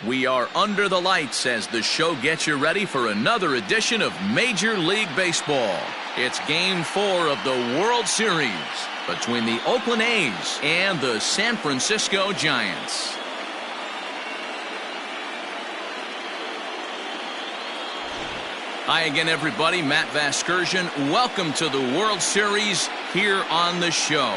We are under the lights as the show gets you ready for another edition of Major League Baseball. It's Game 4 of the World Series between the Oakland A's and the San Francisco Giants. Hi again, everybody. Matt Vasgersian. Welcome to the World Series here on the show.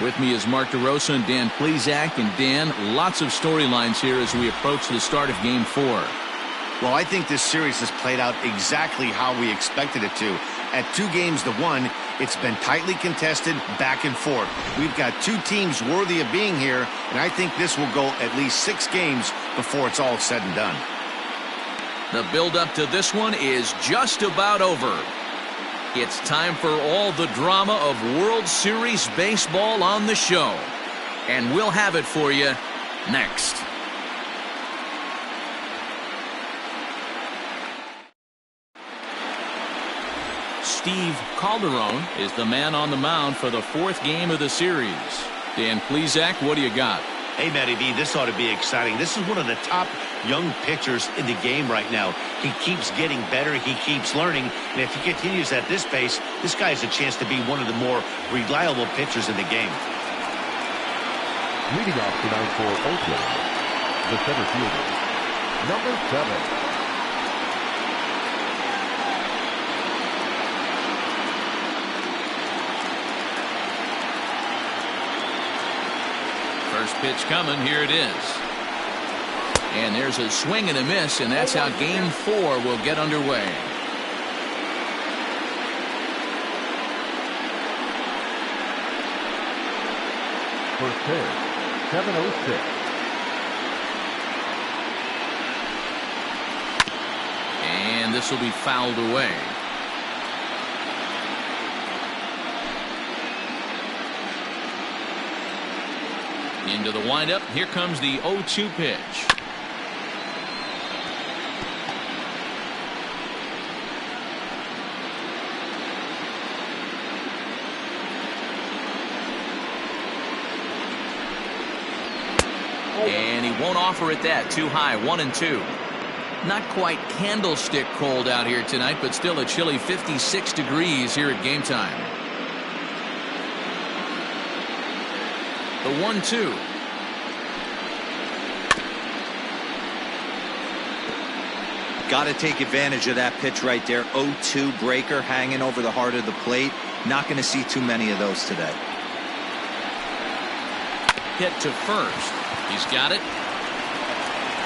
With me is Mark DeRosa and Dan Plesac. And Dan, lots of storylines here as we approach the start of Game 4. Well, I think this series has played out exactly how we expected it to. At 2-1, it's been tightly contested, back and forth. We've got two teams worthy of being here, and I think this will go at least 6 games before it's all said and done. The build-up to this one is just about over. It's time for all the drama of World Series baseball on the show. And we'll have it for you next. Steve Calderon is the man on the mound for the 4th game of the series. Dan Plesac, what do you got? Hey, Matty D, this ought to be exciting. This is one of the top young pitchers in the game right now. He keeps getting better. He keeps learning. And if he continues at this pace, this guy has a chance to be one of the more reliable pitchers in the game. Leading off tonight for Oakland, the center fielder, number 7. First pitch coming. Here it is. And there's a swing and a miss, and that's how Game 4 will get underway. First pitch, 7:06. And this will be fouled away. Into the windup. Here comes the 0-2 pitch. And he won't offer it that. Too high. 1-2. Not quite candlestick cold out here tonight, but still a chilly 56 degrees here at game time. The 1-2. Got to take advantage of that pitch right there. 0-2 breaker hanging over the heart of the plate. Not going to see too many of those today. Hit to first. He's got it.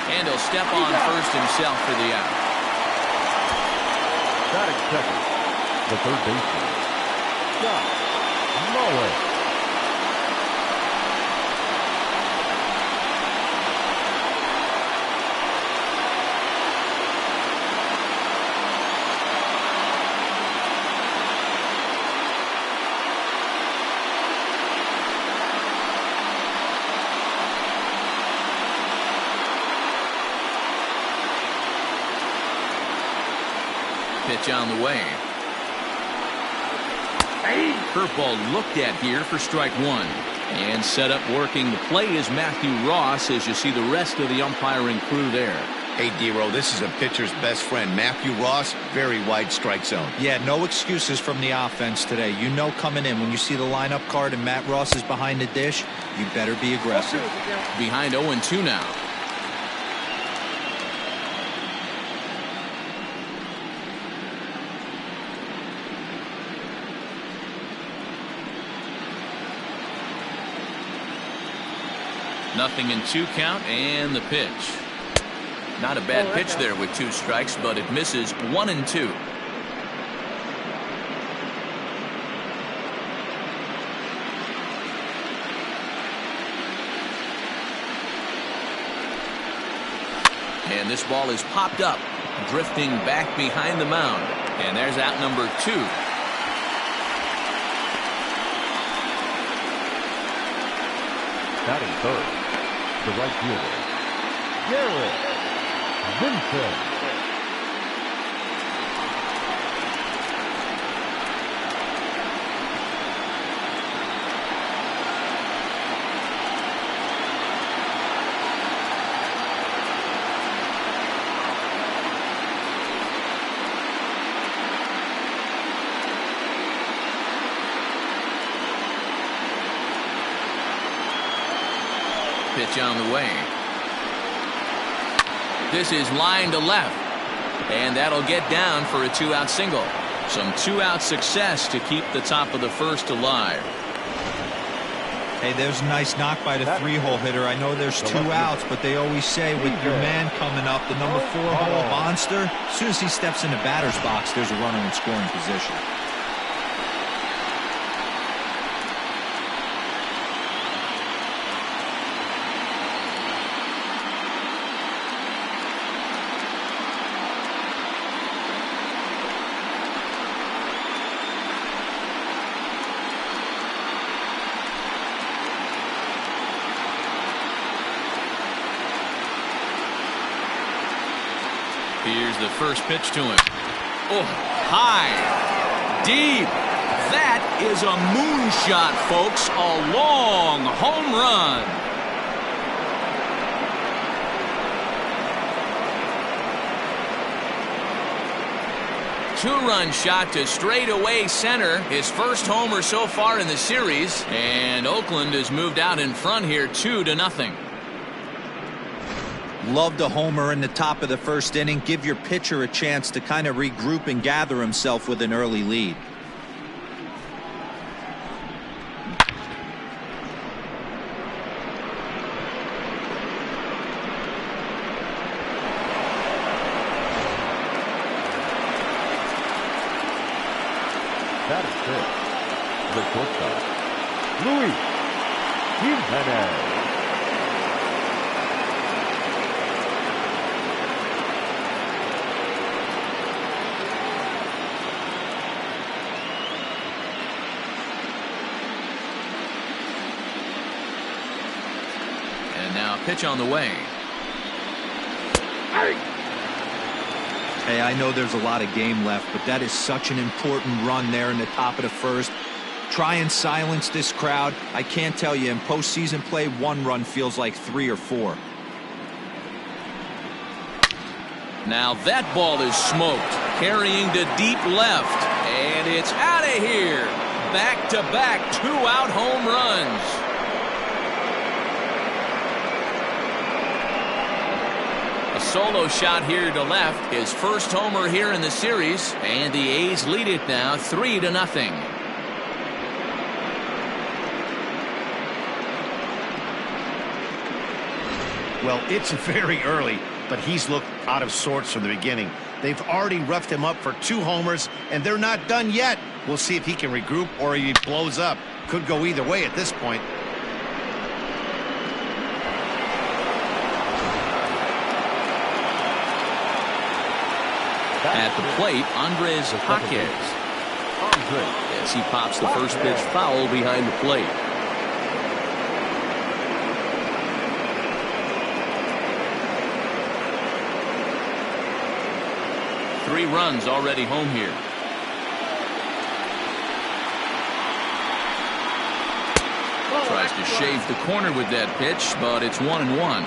And he'll step on first himself for the out. Batting second, the third baseman, Scott Mullen. Pitch on the way. Curveball looked at here for strike 1. And set up working the play is Matthew Ross as you see the rest of the umpiring crew there. Hey, D-Row, this is a pitcher's best friend. Matthew Ross, very wide strike zone. Yeah, no excuses from the offense today. You know coming in when you see the lineup card and Matt Ross is behind the dish, you better be aggressive. Behind 0-2 now. Nothing in 2 count and the pitch. Not a bad pitch there with 2 strikes, but it misses. 1-2. And this ball is popped up, drifting back behind the mound. And there's out number 2. Batting third, the right fielder, Garrett Vincent. Pitch on the way. This is line to left. And that'll get down for a 2-out single. Some 2-out success to keep the top of the first alive. Hey, there's a nice knock by the 3-hole hitter. I know there's 2 outs, but they always say with your man coming up, the number 4-hole monster, as soon as he steps in the batter's box, there's a runner in scoring position. Here's the first pitch to him. Oh, high, deep. That is a moonshot, folks. A long home run. Two-run shot to straightaway center. His first homer so far in the series. And Oakland has moved out in front here 2-0. Loved a homer in the top of the first inning. Give your pitcher a chance to kind of regroup and gather himself with an early lead. That is it. The shortstop, Luis Jimenez. Pitch on the way. Hey, I know there's a lot of game left, but that is such an important run there in the top of the first. Try and silence this crowd. I can't tell you, in postseason play, 1 run feels like 3 or 4. Now that ball is smoked, carrying to deep left, and it's out of here. Back-to-back 2-out home runs. Solo shot here to left, his first homer here in the series, and the A's lead it now 3-0. Well, it's very early, but he's looked out of sorts from the beginning. They've already roughed him up for 2 homers, and they're not done yet. We'll see if he can regroup or he blows up. Could go either way at this point. At the plate, Andres Jaquez. As he pops the first pitch foul behind the plate. Three runs already home here. Tries to shave the corner with that pitch, but it's 1-1.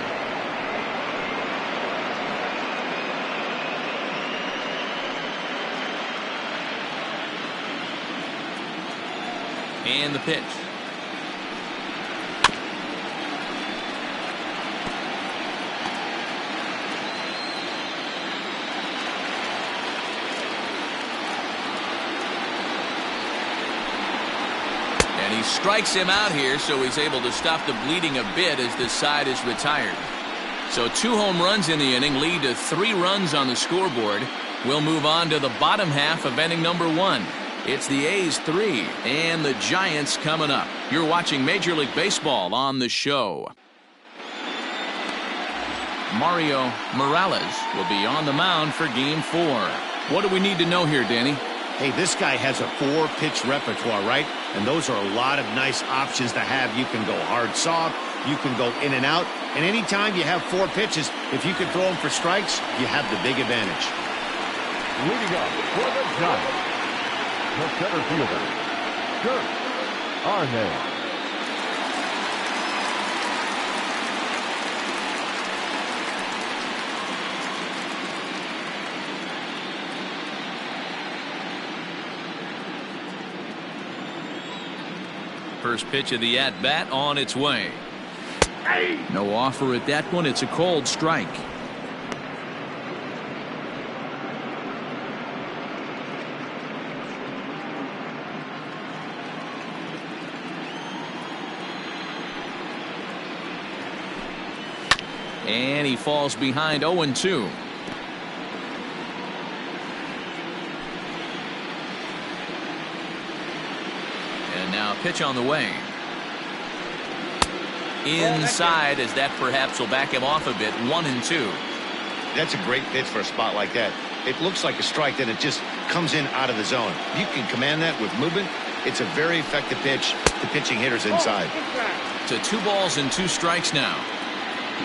And the pitch. And he strikes him out here, so he's able to stop the bleeding a bit as this side is retired. So 2 home runs in the inning lead to 3 runs on the scoreboard. We'll move on to the bottom half of inning number 1. It's the A's 3 and the Giants coming up. You're watching Major League Baseball on the show. Mario Morales will be on the mound for Game 4. What do we need to know here, Danny? Hey, this guy has a 4-pitch repertoire, right? And those are a lot of nice options to have. You can go hard soft, you can go in and out, and anytime you have 4 pitches, if you can throw them for strikes, you have the big advantage. Leading up for the Giants, the center fielder, Kurt Arnett. First pitch of the at-bat on its way. No offer at that one. It's a cold strike. And he falls behind 0-2. And now pitch on the way. Inside, as that perhaps will back him off a bit. 1-2. That's a great pitch for a spot like that. It looks like a strike, that it just comes in out of the zone. You can command that with movement. It's a very effective pitch to pitching hitters inside. To 2 balls and 2 strikes now.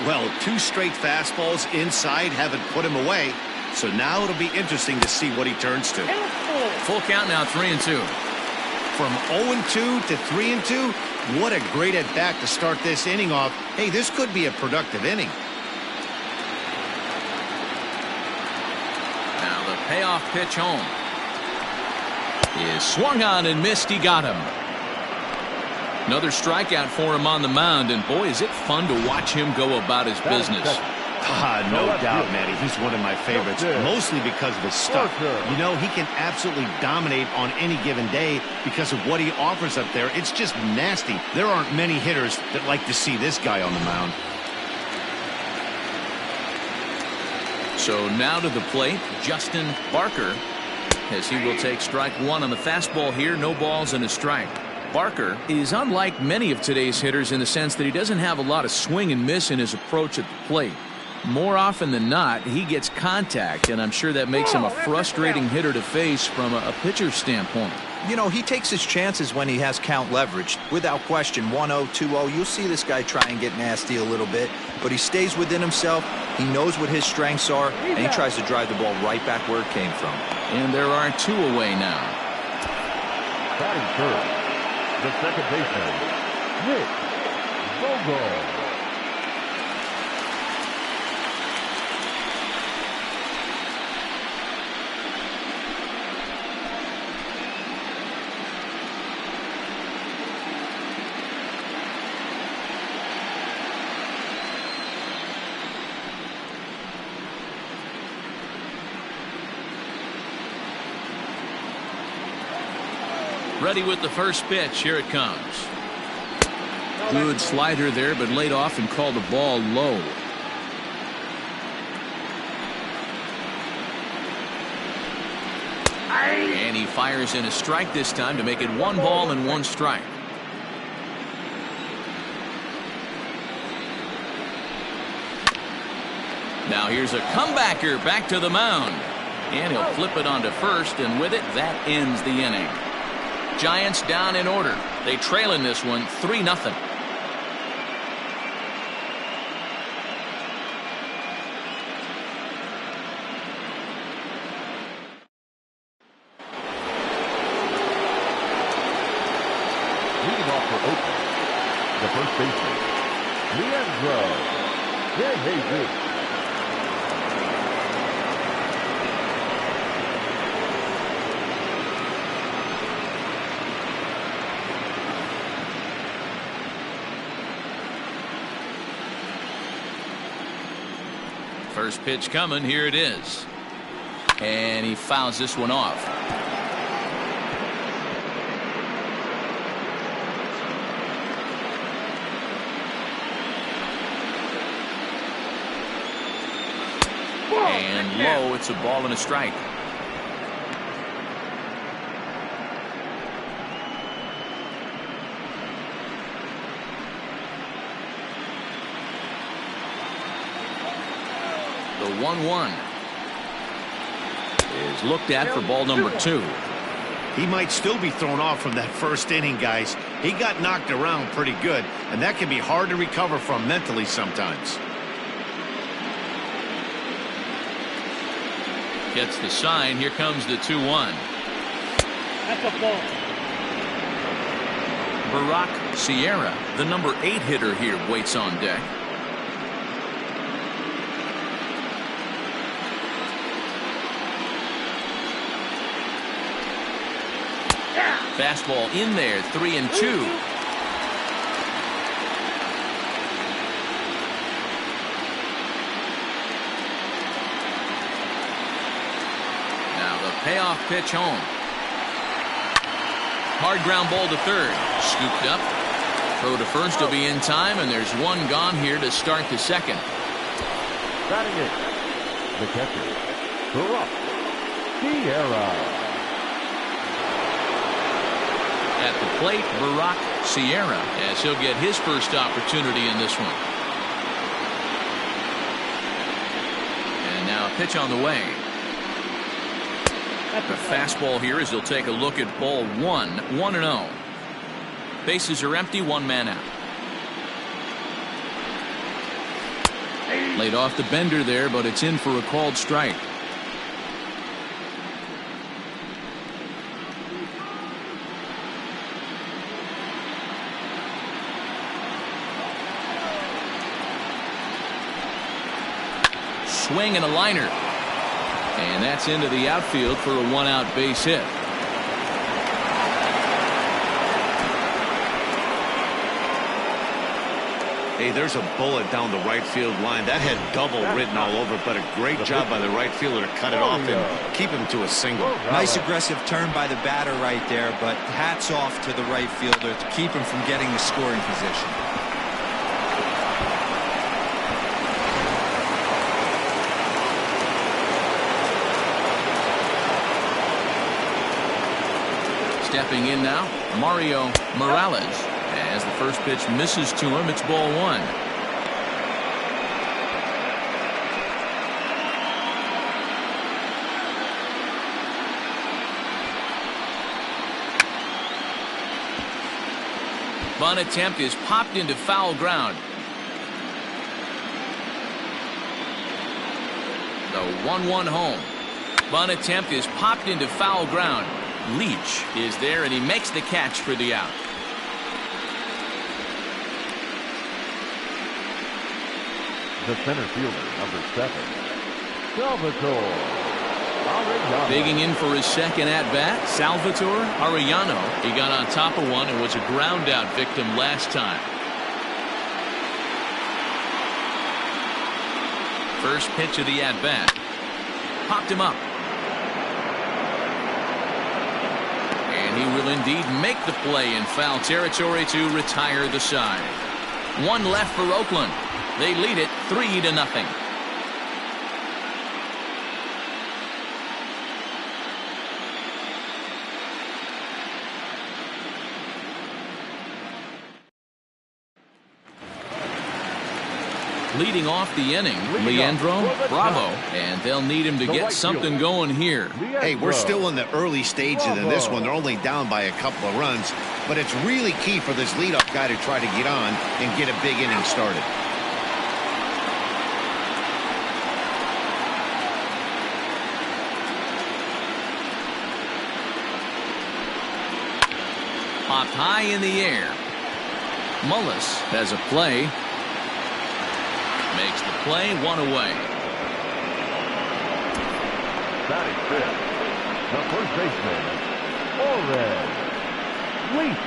Well, 2 straight fastballs inside haven't put him away. So now it'll be interesting to see what he turns to. Full count now, 3-2. From 0-2 to 3-2, what a great at-bat to start this inning off. Hey, this could be a productive inning. Now the payoff pitch home is swung on and missed. He got him. Another strikeout for him on the mound, and boy, is it fun to watch him go about his business. No doubt, Matty. He's one of my favorites, mostly because of his stuff. You know, he can absolutely dominate on any given day because of what he offers up there. It's just nasty. There aren't many hitters that like to see this guy on the mound. So now to the plate, Justin Barker, as he will take strike 1 on the fastball here. No balls and a strike. Barker is unlike many of today's hitters in the sense that he doesn't have a lot of swing and miss in his approach at the plate. More often than not, he gets contact, and I'm sure that makes him a frustrating hitter to face from a pitcher's standpoint. You know, he takes his chances when he has count leverage. Without question, 1-0, 2-0, you'll see this guy try and get nasty a little bit, but he stays within himself. He knows what his strengths are, and he tries to drive the ball right back where it came from. And there are 2 away now. Batting first, the second baseman, Rick Vogel. Ready with the first pitch. Here it comes. Good slider there, but laid off and called the ball low. And he fires in a strike this time to make it 1 ball and 1 strike. Now here's a comebacker back to the mound. And he'll flip it onto first, and with it, that ends the inning. Giants down in order. They trail in this one 3-0. Leading off for Oakland, the first baseman, Leandro Jesus. First pitch coming. Here it is. And he fouls this one off. And low. It's a ball and a strike. The 1-1 is looked at for ball number 2. He might still be thrown off from that first inning, guys. He got knocked around pretty good, and that can be hard to recover from mentally sometimes. Gets the sign. Here comes the 2-1. That's a ball. Barack Sierra, the number 8 hitter here, waits on deck. Fastball in there, 3-2. leadoff pitch home. Hard ground ball to third. Scooped up. Throw to first will be in time, and there's one gone here to start the second. Batting it, the catcher, Barack Sierra. At the plate, Barack Sierra, as he'll get his first opportunity in this one. And now a pitch on the way. The fastball here as he'll take a look at ball one, 1-0. Bases are empty, one man out. Laid off the bender there, but it's in for a called strike. Swing and a liner. And that's into the outfield for a one-out base hit. Hey, there's a bullet down the right field line. That had double written all over, but a great job by the right fielder to cut it off and keep him to a single. Nice aggressive turn by the batter right there, but hats off to the right fielder to keep him from getting the scoring position. Stepping in now, Mario Morales. As the first pitch misses to him, it's ball one. Bunt attempt is popped into foul ground. The 1-1 home. Bunt attempt is popped into foul ground. Leach is there, and he makes the catch for the out. The center fielder, number 7, Salvatore Arellano. Digging in for his second at-bat, Salvatore Arellano. He got on top of one and was a ground-out victim last time. First pitch of the at-bat. Popped him up. He will indeed make the play in foul territory to retire the side. One left for Oakland. They lead it 3-0. Leading off the inning, Leandro Bravo, and they'll need him to get something going here. Hey, we're still in the early stages in this one. They're only down by a couple of runs, but it's really key for this leadoff guy to try to get on and get a big inning started. Popped high in the air. Mullis has a play. Makes the play, one away. Batting fifth, the first baseman, Oren Leach.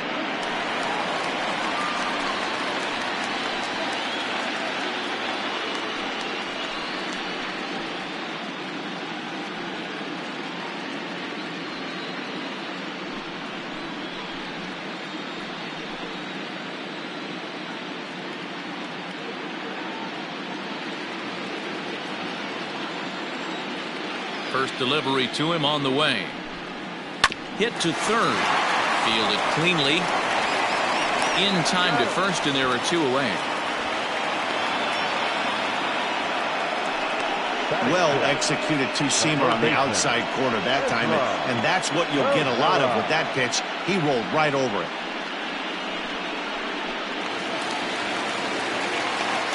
First delivery to him on the way. Hit to third. Fielded cleanly. In time to first, and there are two away. Well executed two-seamer on the outside corner that time, and that's what you'll get a lot of with that pitch. He rolled right over it.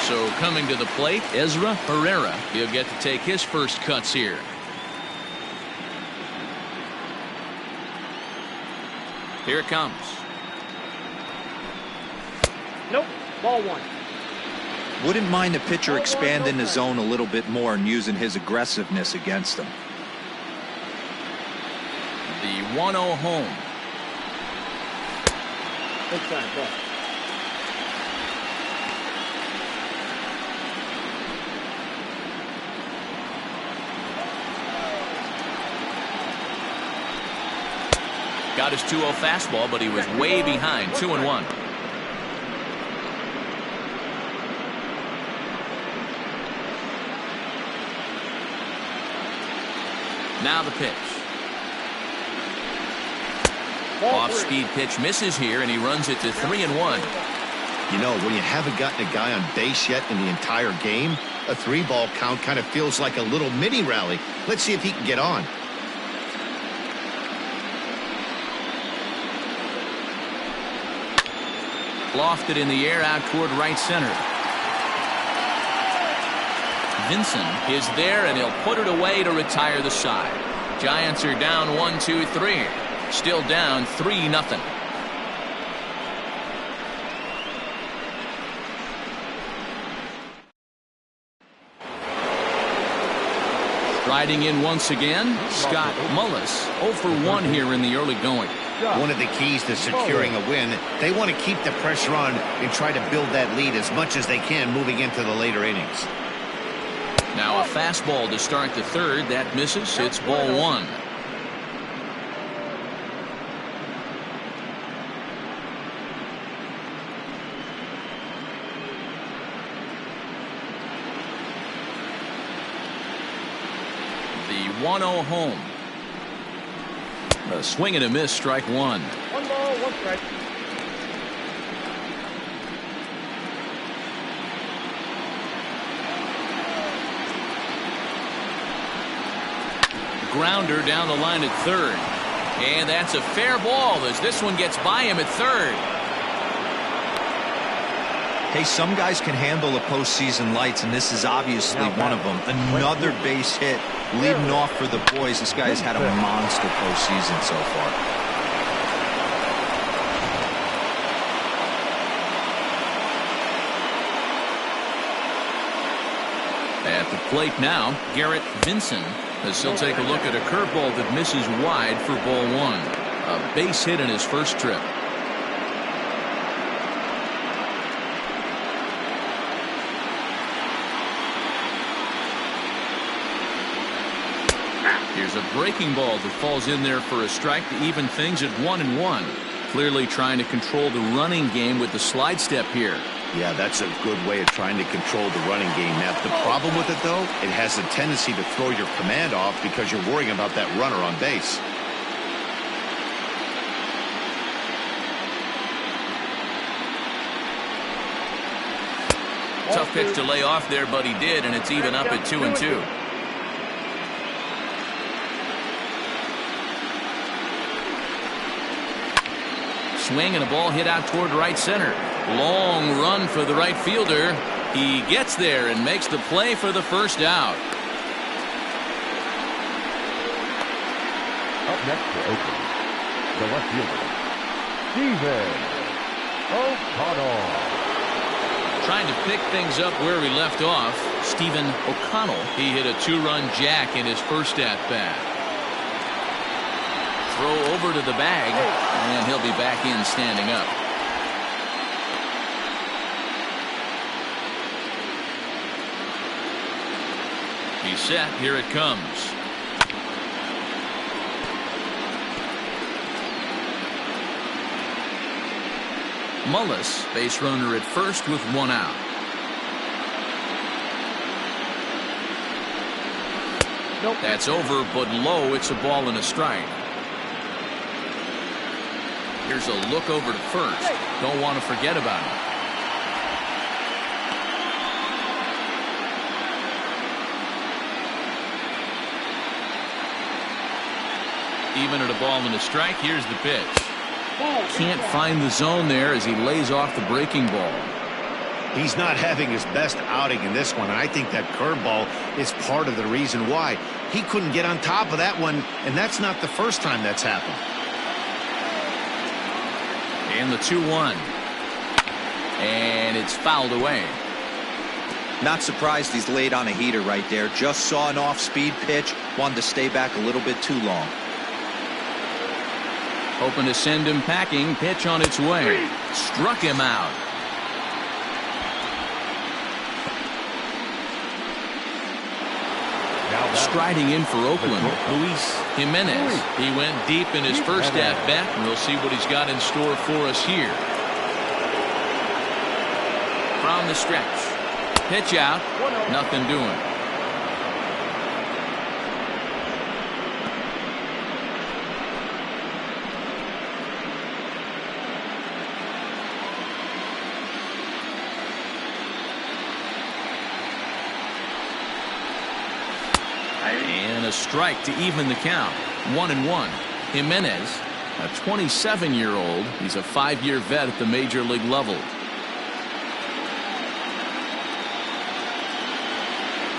So coming to the plate, Ezra Herrera. He'll get to take his first cuts here. Here it comes. Nope. Ball one. Wouldn't mind the pitcher expanding the zone a little bit more and using his aggressiveness against them. The 1-0 home. Inside ball. Got his 2-0 fastball, but he was way behind. 2-1. Now the pitch. Off-speed pitch misses here, and he runs it to 3-1. You know, when you haven't gotten a guy on base yet in the entire game, a 3-ball count kind of feels like a little mini rally. Let's see if he can get on. Lofted in the air out toward right center. Vincent is there, and he'll put it away to retire the side. Giants are down 1-2-3. Still down 3-0. Riding in once again, Scott Mullis. 0 for 1 here in the early going. One of the keys to securing a win, they want to keep the pressure on and try to build that lead as much as they can moving into the later innings. Now a fastball to start the third. That misses. It's ball 1. The 1-0 home. A swing and a miss, strike 1. 1 ball, 1 strike. Grounder down the line at third. And that's a fair ball as this one gets by him at third. Hey, some guys can handle the postseason lights, and this is obviously one of them. Another base hit leading off for the boys. This guy has had a monster postseason so far. At the plate now, Garrett Vincent, as he'll take a look at a curveball that misses wide for ball 1. A base hit in his first trip. Here's a breaking ball that falls in there for a strike to even things at 1-1. Clearly trying to control the running game with the slide step here. Yeah, that's a good way of trying to control the running game. Now, the problem with it, though, it has a tendency to throw your command off because you're worrying about that runner on base. Tough pitch to lay off there, but he did, and it's even up at 2-2. Swing and a ball hit out toward right center. Long run for the right fielder. He gets there and makes the play for the first out. Up next for Oakland, the left fielder, Stephen O'Connell. Trying to pick things up where we left off, Stephen O'Connell. He hit a 2-run jack in his first at-bat. Throw over to the bag, and he'll be back in standing up. He's set. Here it comes. Mullis, base runner at first with 1 out. Nope. That's over, but low. It's a ball and a strike. Here's a look over to first. Don't want to forget about him. Even at a ball and a strike, here's the pitch. Can't find the zone there as he lays off the breaking ball. He's not having his best outing in this one, and I think that curveball is part of the reason why. He couldn't get on top of that one, and that's not the first time that's happened. And the 2-1. And it's fouled away. Not surprised he's laid on a heater right there. Just saw an off-speed pitch. Wanted to stay back a little bit too long. Hoping to send him packing. Pitch on its way. Struck him out. Striding in for Oakland, Luis Jimenez. He went deep in his first at-bat, and we'll see what he's got in store for us here. From the stretch. Pitch out. Nothing doing. And a strike to even the count. 1-1. Jimenez, a 27-year-old. He's a 5-year vet at the major league level.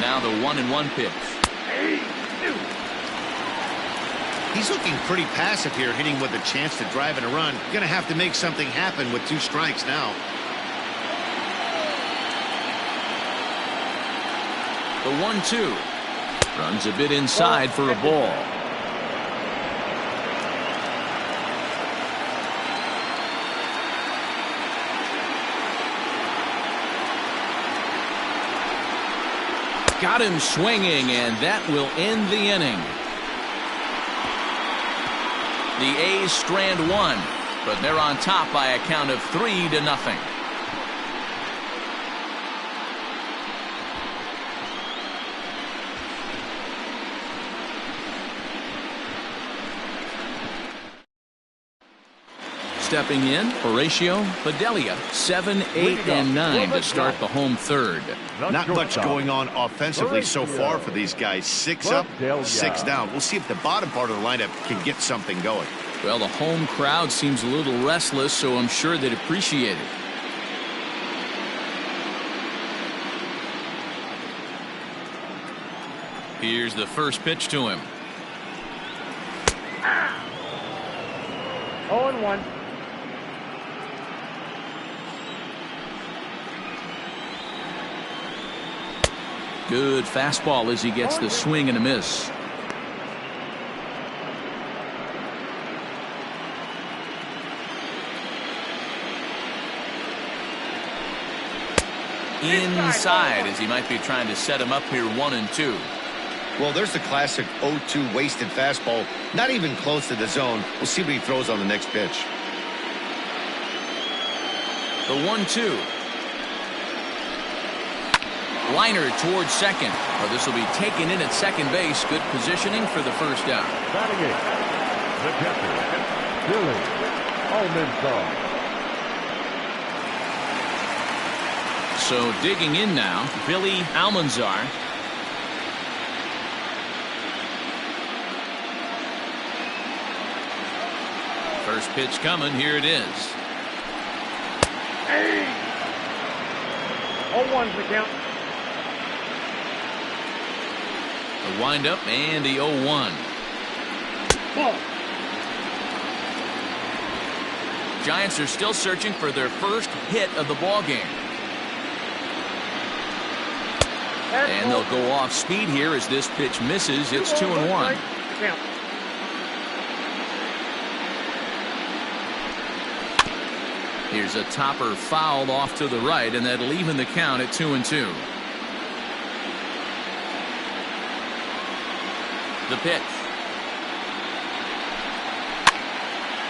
Now the 1-1 pitch. He's looking pretty passive here, hitting with a chance to drive and a run. Going to have to make something happen with 2 strikes now. The 1-2. Runs a bit inside for a ball. Got him swinging, and that will end the inning. The A's strand 1, but they're on top by a count of 3-0. Stepping in, Horatio Fidelia, 7, 8, and 9 to start the home third. Not much going on offensively so far for these guys. 6 up, 6 down. We'll see if the bottom part of the lineup can get something going. Well, the home crowd seems a little restless, so I'm sure they'd appreciate it. Here's the first pitch to him. 0-1. Good fastball as he gets the swing and a miss. Inside as he might be trying to set him up here 1-2. Well, there's the classic 0-2 wasted fastball. Not even close to the zone. We'll see what he throws on the next pitch. The 1-2. Liner towards second. Oh, this will be taken in at second base. Good positioning for the first out. Batting it, the catcher, Billy Almanzar. So digging in now, Billy Almanzar. First pitch coming. Here it is. 0-1's the count. The windup and the 0-1. Ball. Giants are still searching for their first hit of the ball game. And they'll go off speed here as this pitch misses. It's 2-1. Here's a topper fouled off to the right, and that'll even the count at 2-2. The pitch.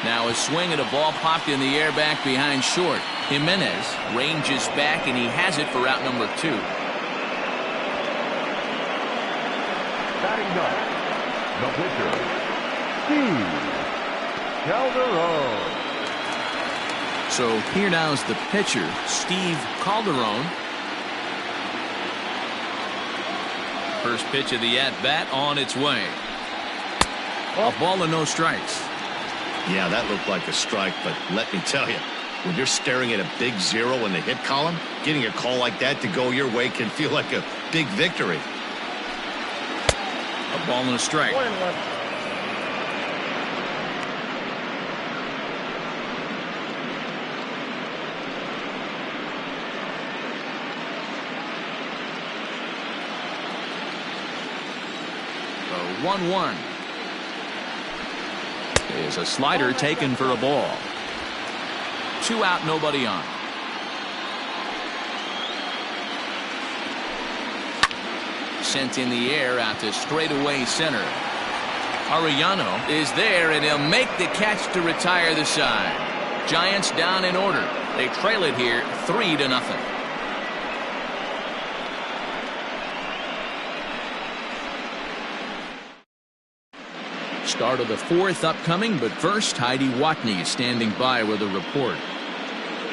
Now a swing at a ball popped in the air back behind short. Jimenez ranges back, and he has it for out number 2. Batting ninth, the pitcher, Steve Calderon. So here now is the pitcher, Steve Calderon. First pitch of the at-bat on its way. A ball and no strikes. Yeah, that looked like a strike, but let me tell you, when you're staring at a big 0 in the hit column, getting a call like that to go your way can feel like a big victory. A ball and a strike. 1-1. The 1-1. Is a slider taken for a ball. 2 out, nobody on. sent in the air out to straightaway center. Arellano is there, and he'll make the catch to retire the side. Giants down in order. They trail it here 3-0. Start of the fourth upcoming, but first, Heidi Watney standing by with a report.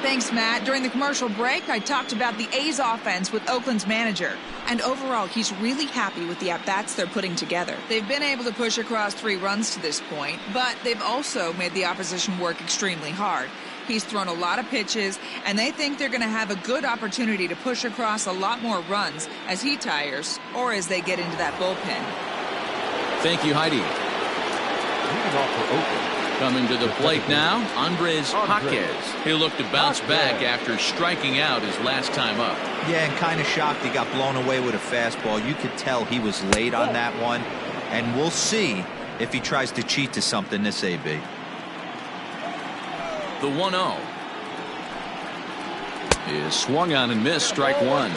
Thanks, Matt. During the commercial break, I talked about the A's offense with Oakland's manager. And overall, he's really happy with the at-bats they're putting together. They've been able to push across 3 runs to this point, but they've also made the opposition work extremely hard. He's thrown a lot of pitches, and they think they're going to have a good opportunity to push across a lot more runs as he tires or as they get into that bullpen. Thank you, Heidi. Leading off for Oakland. Coming to the plate now, Andres Jaquez. He'll look to bounce back after striking out his last time up. Yeah, and kind of shocked he got blown away with a fastball. You could tell he was late on that one, and we'll see if he tries to cheat to something this AB. The 1-0 is swung on and missed, strike one.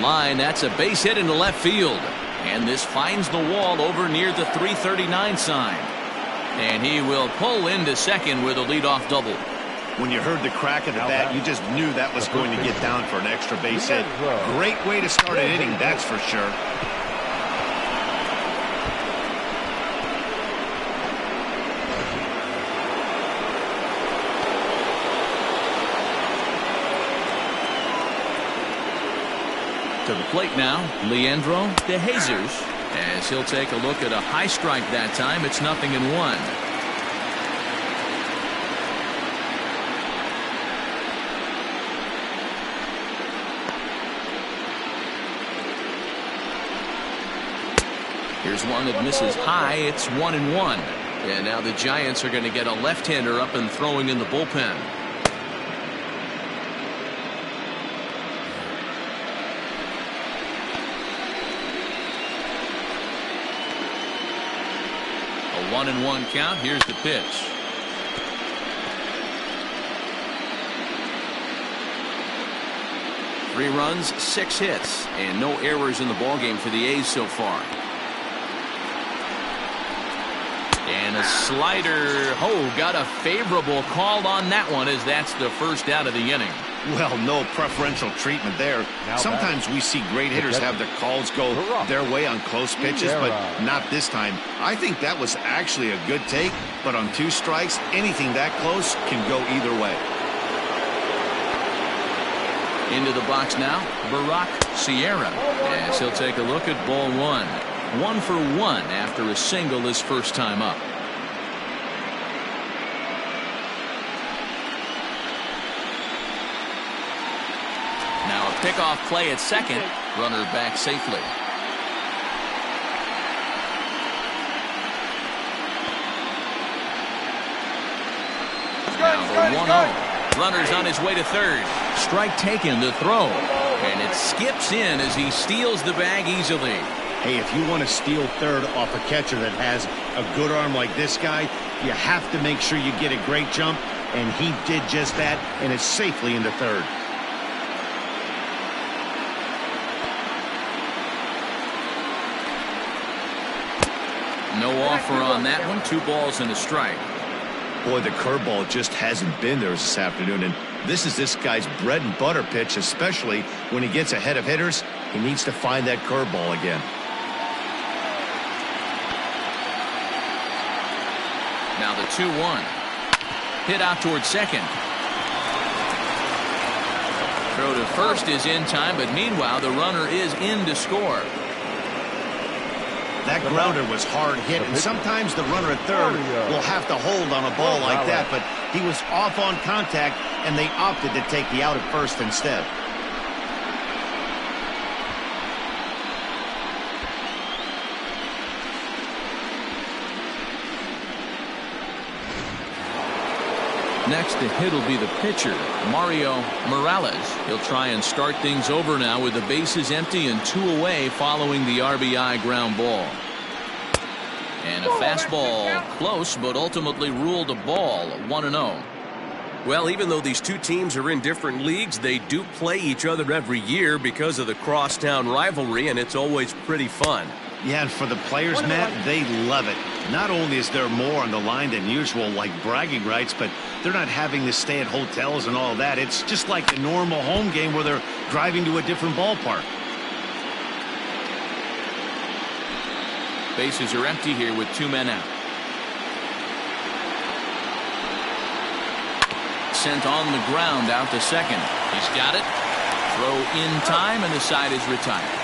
Line, that's a base hit into left field, and this finds the wall over near the 339 sign, and he will pull into second with a leadoff double. When you heard the crack of the bat, you just knew that was going to get down for an extra base hit. Great way to start an inning, that's for sure. To the plate now, Leandro De Jesus, as he'll take a look at a high strike that time. It's 0-1. Here's one that misses high. It's 1-1. And now the Giants are going to get a left-hander up and throwing in the bullpen. A 1-1 count. Here's the pitch. Three runs, 6 hits, and no errors in the ballgame for the A's so far. And a slider. Oh, got a favorable call on that one, as that's the first out of the inning. Well, no preferential treatment there. Sometimes we see great hitters have their calls go their way on close pitches, but not this time. I think that was actually a good take, but on 2 strikes, anything that close can go either way. Into the box now, Barack Sierra, as he'll take a look at ball 1. 1 for 1 after a single his first time up. Now a pickoff play at second. Runner back safely. Now the 1-0. Runner's on his way to third. Strike taken, the throw. And it skips in as he steals the bag easily. Hey, if you want to steal third off a catcher that has a good arm like this guy, you have to make sure you get a great jump, and he did just that, and is safely into third. No offer on that one. 2 balls and a strike. Boy, the curveball just hasn't been there this afternoon, and this is this guy's bread and butter pitch, especially when he gets ahead of hitters. He needs to find that curveball again. Now the 2-1. Hit out towards second. Throw to first is in time, but meanwhile the runner is in to score. That grounder was hard hit, and sometimes the runner at third will have to hold on a ball like that, but he was off on contact, and they opted to take the out at first instead. Next to hit will be the pitcher, Mario Morales. He'll try and start things over now with the bases empty and 2 away following the RBI ground ball. And a fastball close, but ultimately ruled a ball. 1-0. Well, even though these two teams are in different leagues, they do play each other every year because of the crosstown rivalry, and it's always pretty fun. Yeah, and for the players, Matt, they love it. Not only is there more on the line than usual, like bragging rights, but they're not having to stay at hotels and all that. It's just like a normal home game where they're driving to a different ballpark. Bases are empty here with 2 men out. Sent on the ground out to second. He's got it. Throw in time, and the side is retired.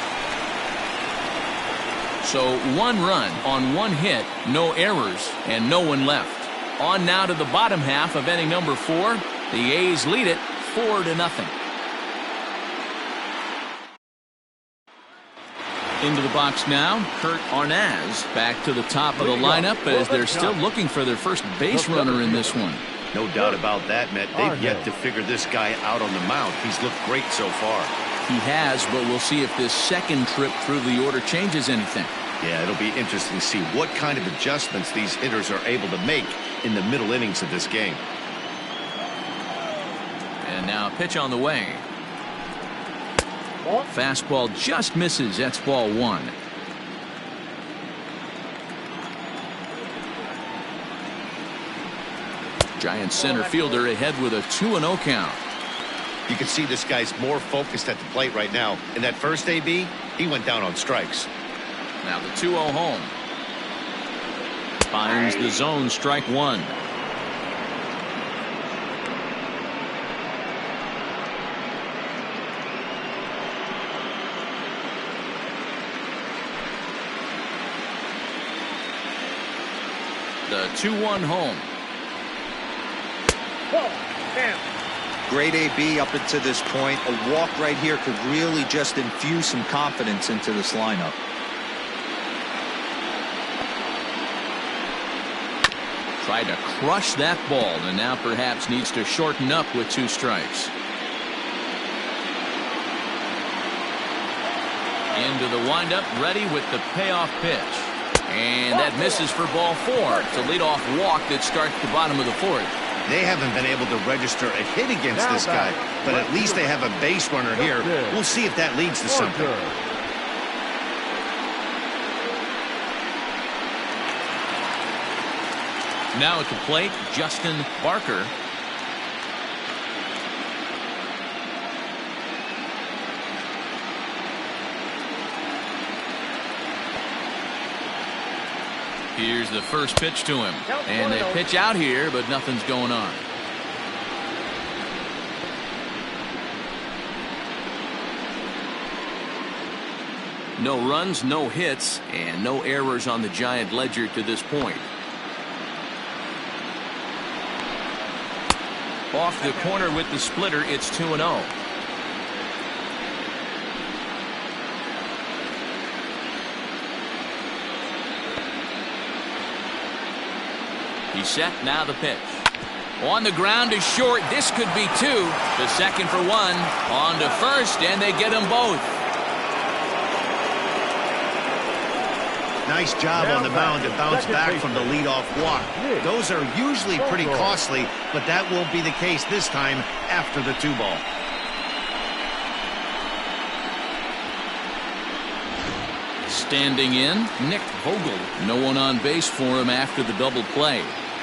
So 1 run on 1 hit, no errors, and no one left. On now to the bottom half of inning number 4. The A's lead it 4-0. Into the box now, Kurt Arnaz back to the top of the lineup as they're still looking for their first base runner in this one. No doubt about that, Matt. They've yet to figure this guy out on the mound. He's looked great so far. He has, but we'll see if this second trip through the order changes anything. Yeah, it'll be interesting to see what kind of adjustments these hitters are able to make in the middle innings of this game. And now a pitch on the way. Fastball just misses. That's ball 1. Giant center fielder ahead with a 2-0 count. You can see this guy's more focused at the plate right now. In that first AB, he went down on strikes. Now the 2-0 home. Finds the zone, strike 1. The 2-1 home. Great AB up until this point. A walk right here could really just infuse some confidence into this lineup. Tried to crush that ball and now perhaps needs to shorten up with 2 strikes. Into the windup, ready with the payoff pitch. And that misses for ball 4. It's a leadoff walk that starts the bottom of the 4th. They haven't been able to register a hit against this guy, but at least they have a base runner here. We'll see if that leads to something. Now at the plate, Justin Barker. Here's the first pitch to him. And they pitch out here, but nothing's going on. No runs, no hits, and no errors on the Giant ledger to this point. Off the corner with the splitter, it's 2-0. He's set, now the pitch. On the ground is short. This could be 2. The second for 1. On to first, and they get them both. Nice job on the mound to bounce back from the leadoff walk. Those are usually pretty costly, but that won't be the case this time after the 2-ball. Standing in, Nick Vogel. No one on base for him after the double play.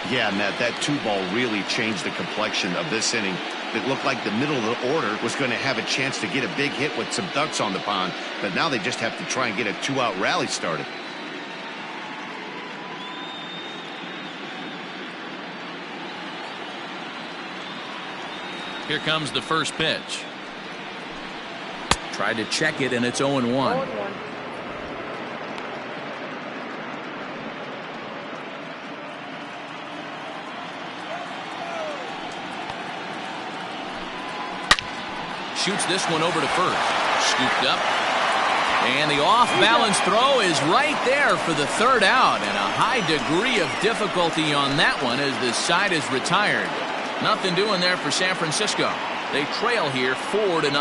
Yeah, Matt, that 2-ball really changed the complexion of this inning. It looked like the middle of the order was going to have a chance to get a big hit with some ducks on the pond, but now they just have to try and get a 2-out rally started. Here comes the first pitch. Tried to check it, and it's 0-1. Shoots this one over to first. Scooped up. And the off-balance throw is right there for the 3rd out. And a high degree of difficulty on that one as this side is retired. Nothing doing there for San Francisco. They trail here 4-0.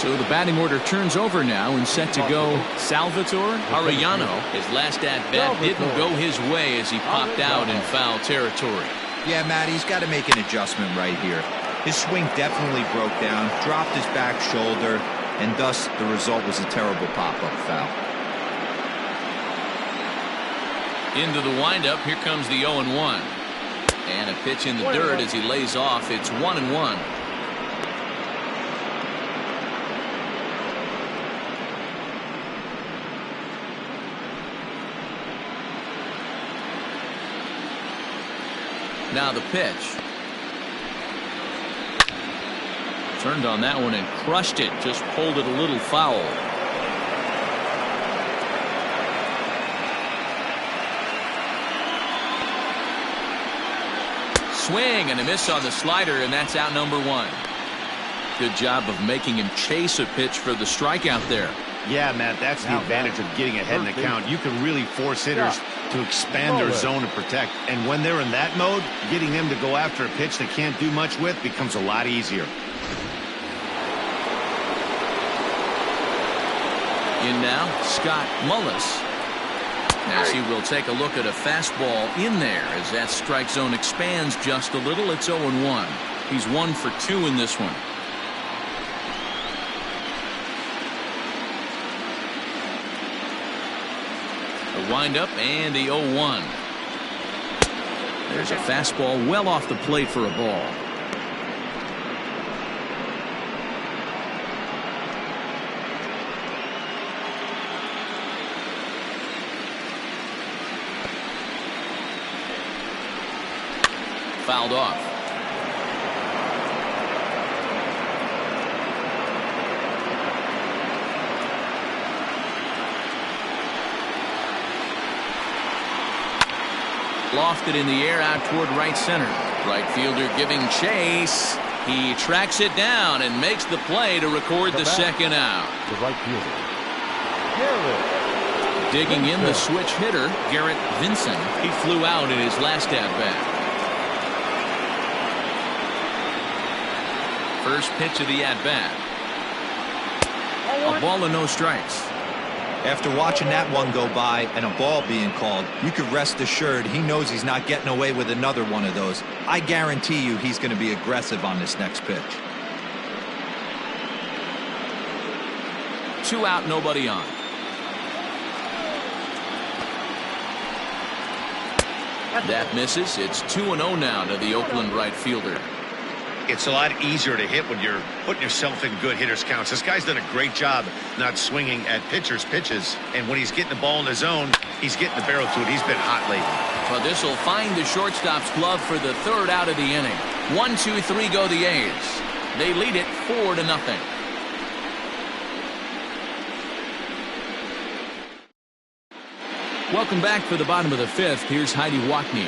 So the batting order turns over now and set to go Salvatore Arellano. His last at-bat didn't go his way as he popped out in foul territory. Yeah, Matt, he's got to make an adjustment right here. His swing definitely broke down, dropped his back shoulder, and thus the result was a terrible pop-up foul. Into the windup, here comes the 0-1. And a pitch in the dirt as he lays off. It's 1-1. Now the pitch. Turned on that one and crushed it. Just pulled it a little foul. Swing and a miss on the slider, and that's out number 1. Good job of making him chase a pitch for the strikeout there. Yeah, Matt, that's the advantage of getting ahead in the count. You can really force hitters to expand their zone and protect. And when they're in that mode, getting them to go after a pitch they can't do much with becomes a lot easier. In now, Scott Mullis. As he will take a look at a fastball in there as that strike zone expands just a little. It's 0-1. He's 1 for 2 in this one. A windup and the 0-1. There's a fastball well off the plate for a ball. Fouled off. Lofted in the air out toward right center. Right fielder giving chase. He tracks it down and makes the play to record the second out. The right fielder. Digging in the switch hitter, Garrett Vinson. He flew out in his last at-bat. First pitch of the at-bat. A ball and no strikes. After watching that one go by and a ball being called, you could rest assured he knows he's not getting away with another one of those. I guarantee you he's going to be aggressive on this next pitch. 2 out, nobody on. That misses. It's 2-0 now to the Oakland right fielder. It's a lot easier to hit when you're putting yourself in good hitters counts. This guy's done a great job not swinging at pitchers' pitches. And when he's getting the ball in the zone, he's getting the barrel to it. He's been hot lately. Well, this will find the shortstop's glove for the 3rd out of the inning. 1, 2, 3 go the A's. They lead it 4-0. Welcome back for the bottom of the 5th. Here's Heidi Wackney.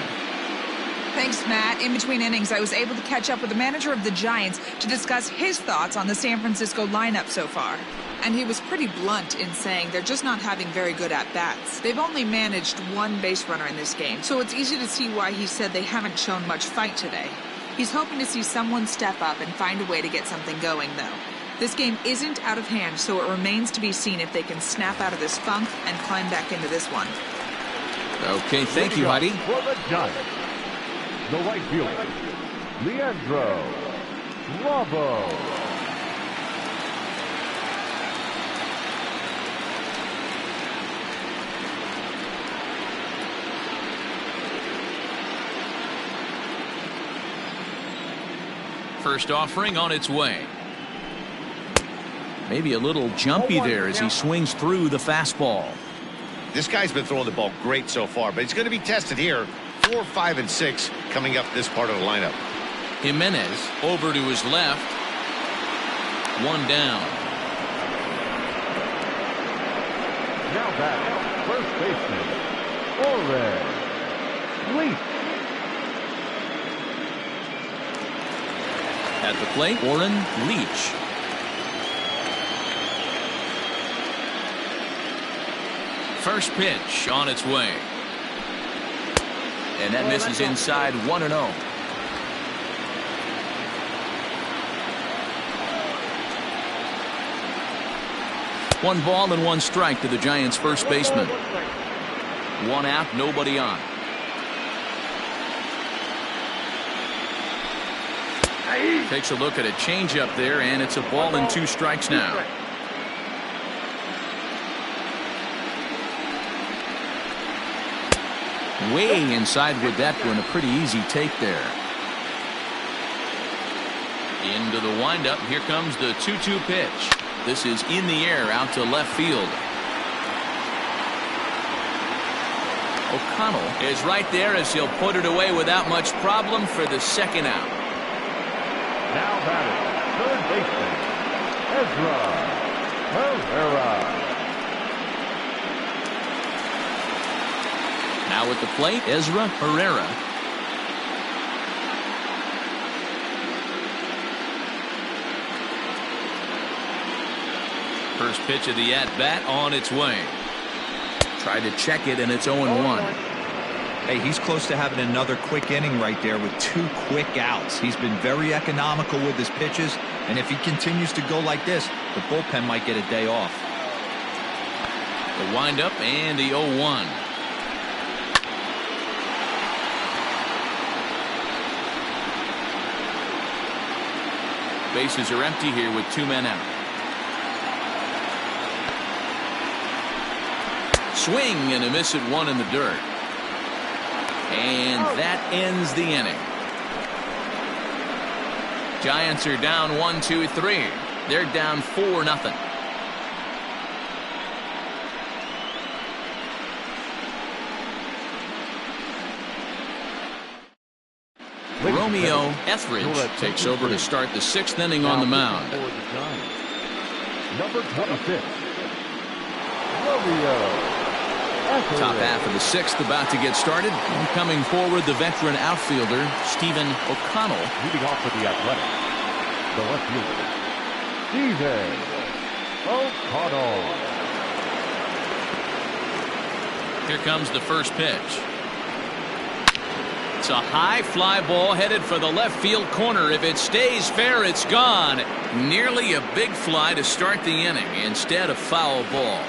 Thanks, Matt. In between innings, I was able to catch up with the manager of the Giants to discuss his thoughts on the San Francisco lineup so far. And he was pretty blunt in saying they're just not having very good at-bats. They've only managed 1 base runner in this game, so it's easy to see why he said they haven't shown much fight today. He's hoping to see someone step up and find a way to get something going, though. This game isn't out of hand, so it remains to be seen if they can snap out of this funk and climb back into this one. Okay, thank you, Heidi. For the Giants, the right fielder, Leandro Bravo. First offering on its way. Maybe a little jumpy there as he swings through the fastball. This guy's been throwing the ball great so far, but he's going to be tested here. 4, 5, and 6 coming up this part of the lineup. Jimenez over to his left. 1 down. Now back, first baseman, Orrin Leach. At the plate, Orrin Leach. First pitch on its way. And that misses inside 1-0. 1 ball and 1 strike to the Giants' first baseman. 1 out, nobody on. Takes a look at a changeup there, and it's a ball and 2 strikes now. Way inside with that one. A pretty easy take there. Into the windup. Here comes the 2-2 pitch. This is in the air out to left field. O'Connell is right there as he'll put it away without much problem for the 2nd out. Now batting, third baseman, Ezra Herrera. Now at the plate, Ezra Herrera. First pitch of the at-bat on its way. Tried to check it, and it's 0-1. Hey, he's close to having another quick inning right there with 2 quick outs. He's been very economical with his pitches, and if he continues to go like this, the bullpen might get a day off. The windup and the 0-1. Bases are empty here with 2 men out. Swing and a miss at 1 in the dirt. And that ends the inning. Giants are down 1-2-3. They're down 4-0. Romeo Etheridge takes over to start the 6th inning on the mound. Number 26, Romeo. Top half of the 6th about to get started. And coming forward, the veteran outfielder, Stephen O'Connell. Leading off with the Athletic, the left fielder, Stephen O'Connell. Here comes the first pitch. It's a high fly ball headed for the left field corner. If it stays fair, it's gone. Nearly a big fly to start the inning. Instead, a foul ball.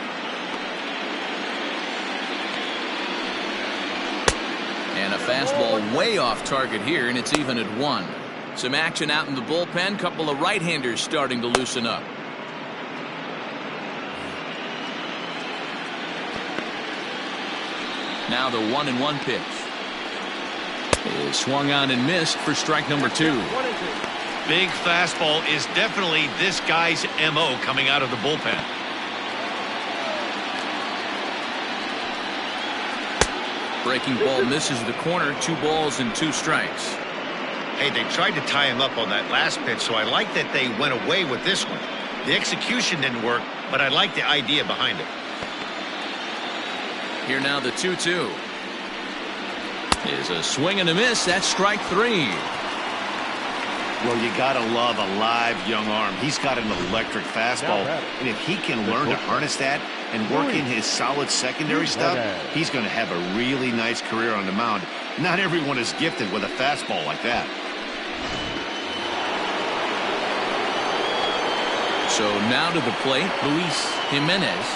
And a fastball way off target here, and it's even at 1. Some action out in the bullpen. Couple of right-handers starting to loosen up. Now the 1-1 pitch is swung on and missed for strike number 2. Big fastball is definitely this guy's MO coming out of the bullpen. Breaking ball misses the corner. 2 balls and 2 strikes. Hey, they tried to tie him up on that last pitch, so I like that they went away with this one. The execution didn't work, but I like the idea behind it. Here now the 2-2. Is a swing and a miss. That's strike 3. Well, you gotta love a live young arm. He's got an electric fastball, and if he can learn to harness that and work in his solid secondary stuff, he's going to have a really nice career on the mound. Not everyone is gifted with a fastball like that. So now to the plate, Luis Jimenez,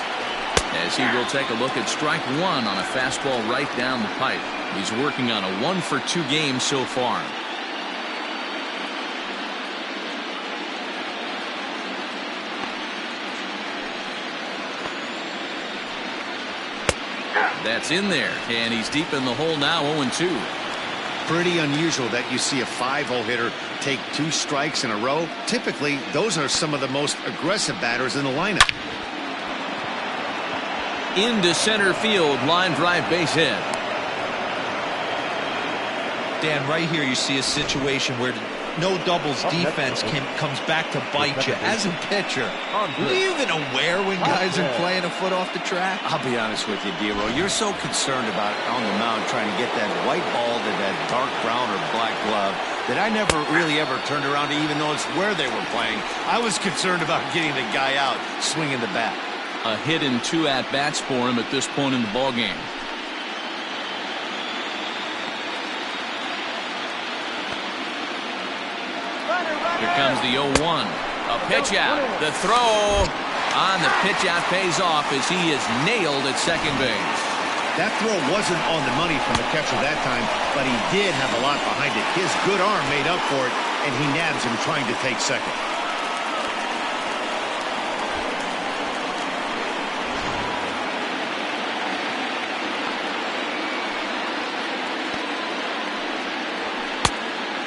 as he will take a look at strike 1 on a fastball right down the pipe. He's working on a 1-for-2 game so far. That's in there, and he's deep in the hole now, 0-2. Pretty unusual that you see a 5-hole hitter take 2 strikes in a row. Typically, those are some of the most aggressive batters in the lineup. Into center field, line drive base hit. Dan, right here you see a situation where no doubles defense comes back to bite you. As a pitcher, are you even aware when guys are playing a foot off the track? I'll be honest with you, D-Roll. You're so concerned about on the mound trying to get that white ball to that dark brown or black glove that I never really ever turned around to even notice where they were playing. I was concerned about getting the guy out swinging the bat. A hit and 2 at-bats for him at this point in the ballgame. Here comes the 0-1. A pitch out. The throw. On the pitch out pays off as he is nailed at second base. That throw wasn't on the money from the catcher that time, but he did have a lot behind it. His good arm made up for it, and he nabs him trying to take second.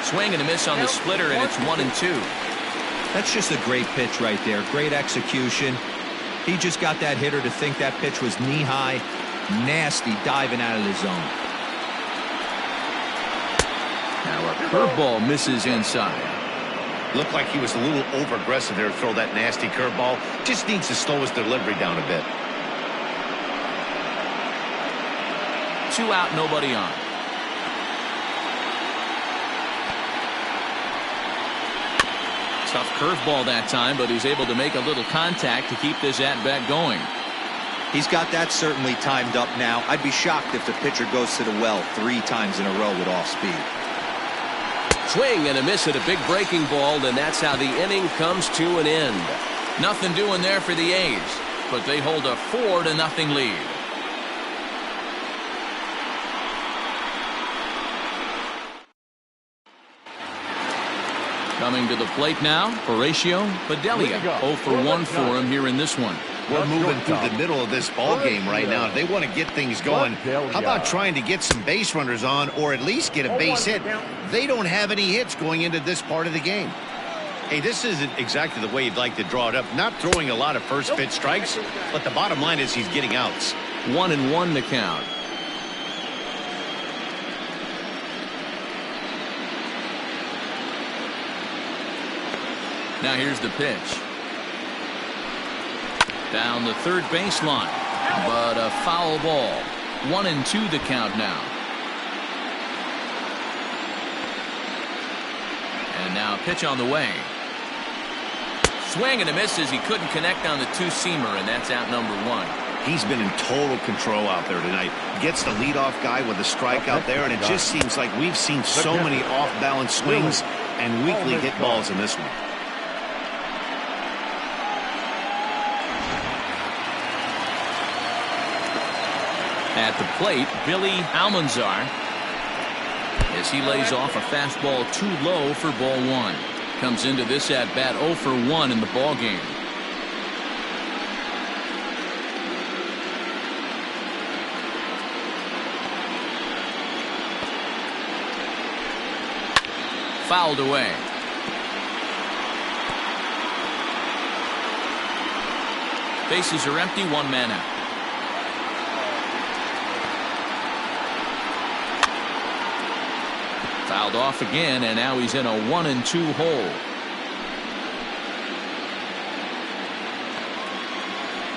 Swing and a miss on the splitter, and it's 1-2. That's just a great pitch right there. Great execution. He just got that hitter to think that pitch was knee-high. Nasty diving out of the zone. Now a curveball misses inside. Looked like he was a little over-aggressive there to throw that nasty curveball. Just needs to slow his delivery down a bit. 2 out, nobody on. Tough curveball that time, but he's able to make a little contact to keep this at-bat going. He's got that certainly timed up now. I'd be shocked if the pitcher goes to the well 3 times in a row with off speed. Swing and a miss at a big breaking ball, and that's how the inning comes to an end. Nothing doing there for the A's, but they hold a 4-0 lead. Coming to the plate now, Horatio Bedelia. 0 for 1 for him here in this one. We're moving through the middle of this ball game right now. If they want to get things going, how about trying to get some base runners on or at least get a base hit? They don't have any hits going into this part of the game. Hey, this isn't exactly the way you'd like to draw it up. Not throwing a lot of first pitch strikes, but the bottom line is he's getting outs. 1-1 the count. Now here's the pitch. Down the third baseline, but a foul ball. 1-2 the count now. And now a pitch on the way. Swing and a miss as he couldn't connect on the 2-seamer, and that's out number 1. He's been in total control out there tonight. Gets the leadoff guy with a strike out there, and it just seems like we've seen so many off-balance swings and weakly hit balls in this one. At the plate, Billy Almanzar, as he lays off a fastball too low for ball 1. Comes into this at bat 0 for 1 in the ball game. Fouled away. Bases are empty, 1 man out. Fouled off again, and now he's in a 1-2 hole.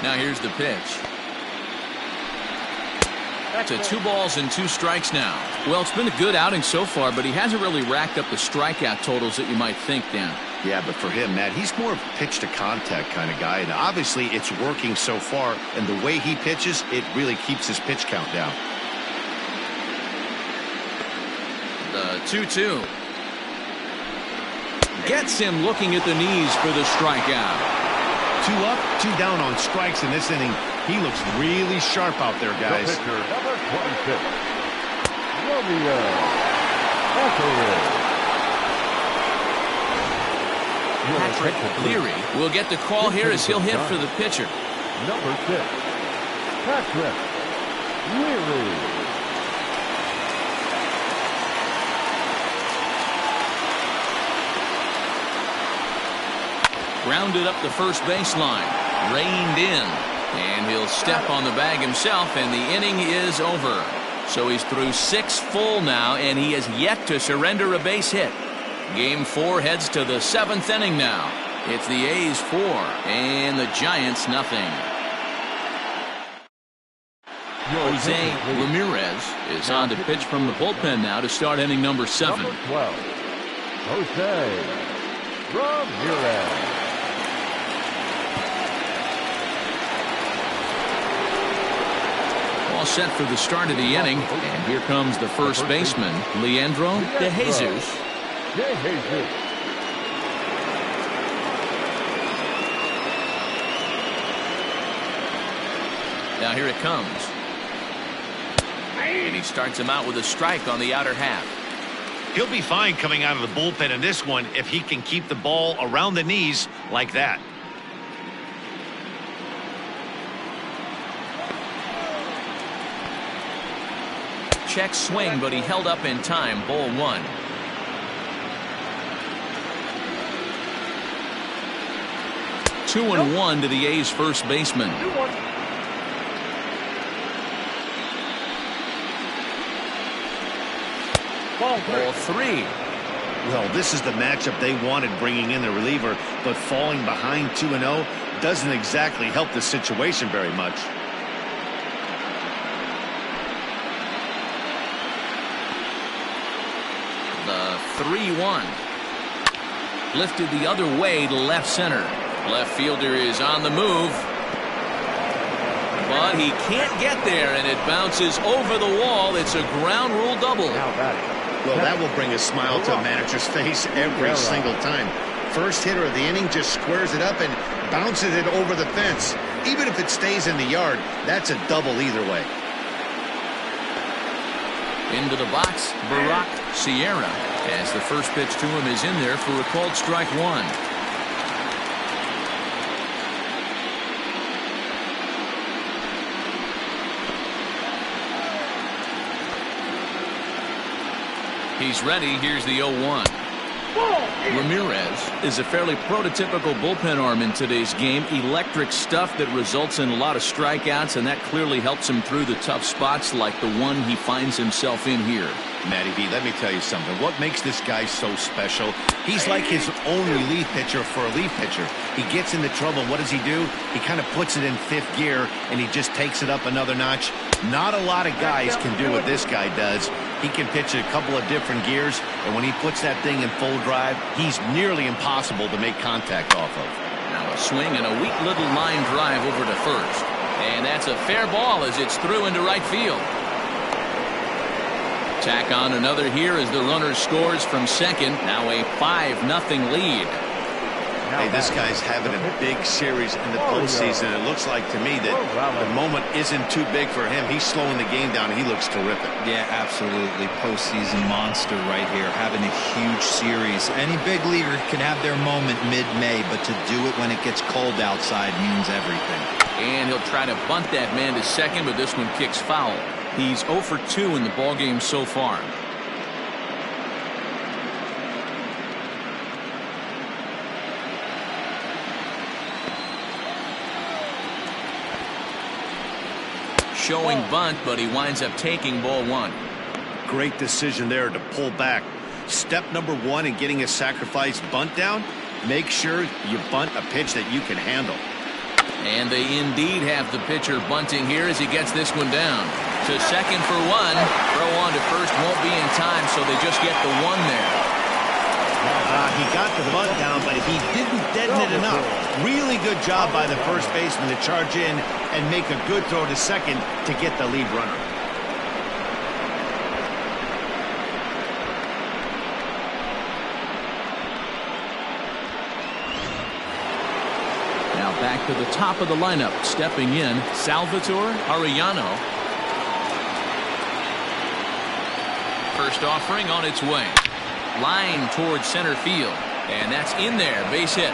Now here's the pitch. To 2 balls and 2 strikes now. Well, it's been a good outing so far, but he hasn't really racked up the strikeout totals that you might think, Dan. Yeah, but for him, Matt, he's more of a pitch-to-contact kind of guy, and obviously it's working so far, and the way he pitches, it really keeps his pitch count down. The 2-2. Gets him looking at the knees for the strikeout. 2 up, 2 down on strikes in this inning. He looks really sharp out there, guys. The pitcher, number 26, Romeo Patrick. Patrick Leary will get the call here as he'll hit for the pitcher. Number 6, Patrick Leary. Grounded up the first baseline. Reined in. And he'll step on the bag himself, and the inning is over. So he's through 6 full now, and he has yet to surrender a base hit. Game 4 heads to the 7th inning now. It's the A's 4 and the Giants nothing. Jose Ramirez is on to pitch from the bullpen now to start inning number 7. Number 12, Jose Ramirez. All set for the start of the inning, and here comes the first baseman, Leandro De Jesus. Now here it comes. And he starts him out with a strike on the outer half. He'll be fine coming out of the bullpen in this one if he can keep the ball around the knees like that. Check swing, but he held up in time. Ball 1. Two and one to the A's first baseman. Ball 3. Well, this is the matchup they wanted, bringing in the reliever, but falling behind 2-0 doesn't exactly help the situation very much. The 3-1. Lifted the other way to left center. Left fielder is on the move. But he can't get there, and it bounces over the wall. It's a ground rule double. Well, that will bring a smile to a manager's face every single time. First hitter of the inning just squares it up and bounces it over the fence. Even if it stays in the yard, that's a double either way. Into the box, Barack Sierra, as the first pitch to him is in there for a called strike 1. He's ready. Here's the 0-1. Ramirez is a fairly prototypical bullpen arm in today's game. Electric stuff that results in a lot of strikeouts, and that clearly helps him through the tough spots like the one he finds himself in here. Matty B, let me tell you something. What makes this guy so special? He's like his own relief pitcher for a relief pitcher. He gets into trouble. What does he do? He kind of puts it in 5th gear, and he just takes it up another notch. Not a lot of guys can do what this guy does. He can pitch a couple of different gears, and when he puts that thing in full drive, he's nearly impossible to make contact off of. Now a swing and a weak little line drive over to first. And that's a fair ball as it's through into right field. Tack on another here as the runner scores from second. Now a 5-0 lead. Hey, this guy's having a big series in the postseason. It looks like to me that the moment isn't too big for him. He's slowing the game down. He looks terrific. Yeah, absolutely. Postseason monster right here, having a huge series. Any big leaguer can have their moment mid-May, but to do it when it gets cold outside means everything. And he'll try to bunt that man to second, but this one kicks foul. He's 0 for 2 in the ballgame so far. Showing bunt, but he winds up taking ball 1. Great decision there to pull back. Step number 1 in getting a sacrifice bunt down, make sure you bunt a pitch that you can handle. And they indeed have the pitcher bunting here as he gets this one down. To second for 1. Throw on to first won't be in time, so they just get the 1 there. He got the bunt down, but he didn't deaden it enough. Really good job by the first baseman to charge in and make a good throw to second to get the lead runner. Now back to the top of the lineup. Stepping in, Salvatore Arellano. First offering on its way. Line towards center field. And that's in there. Base hit.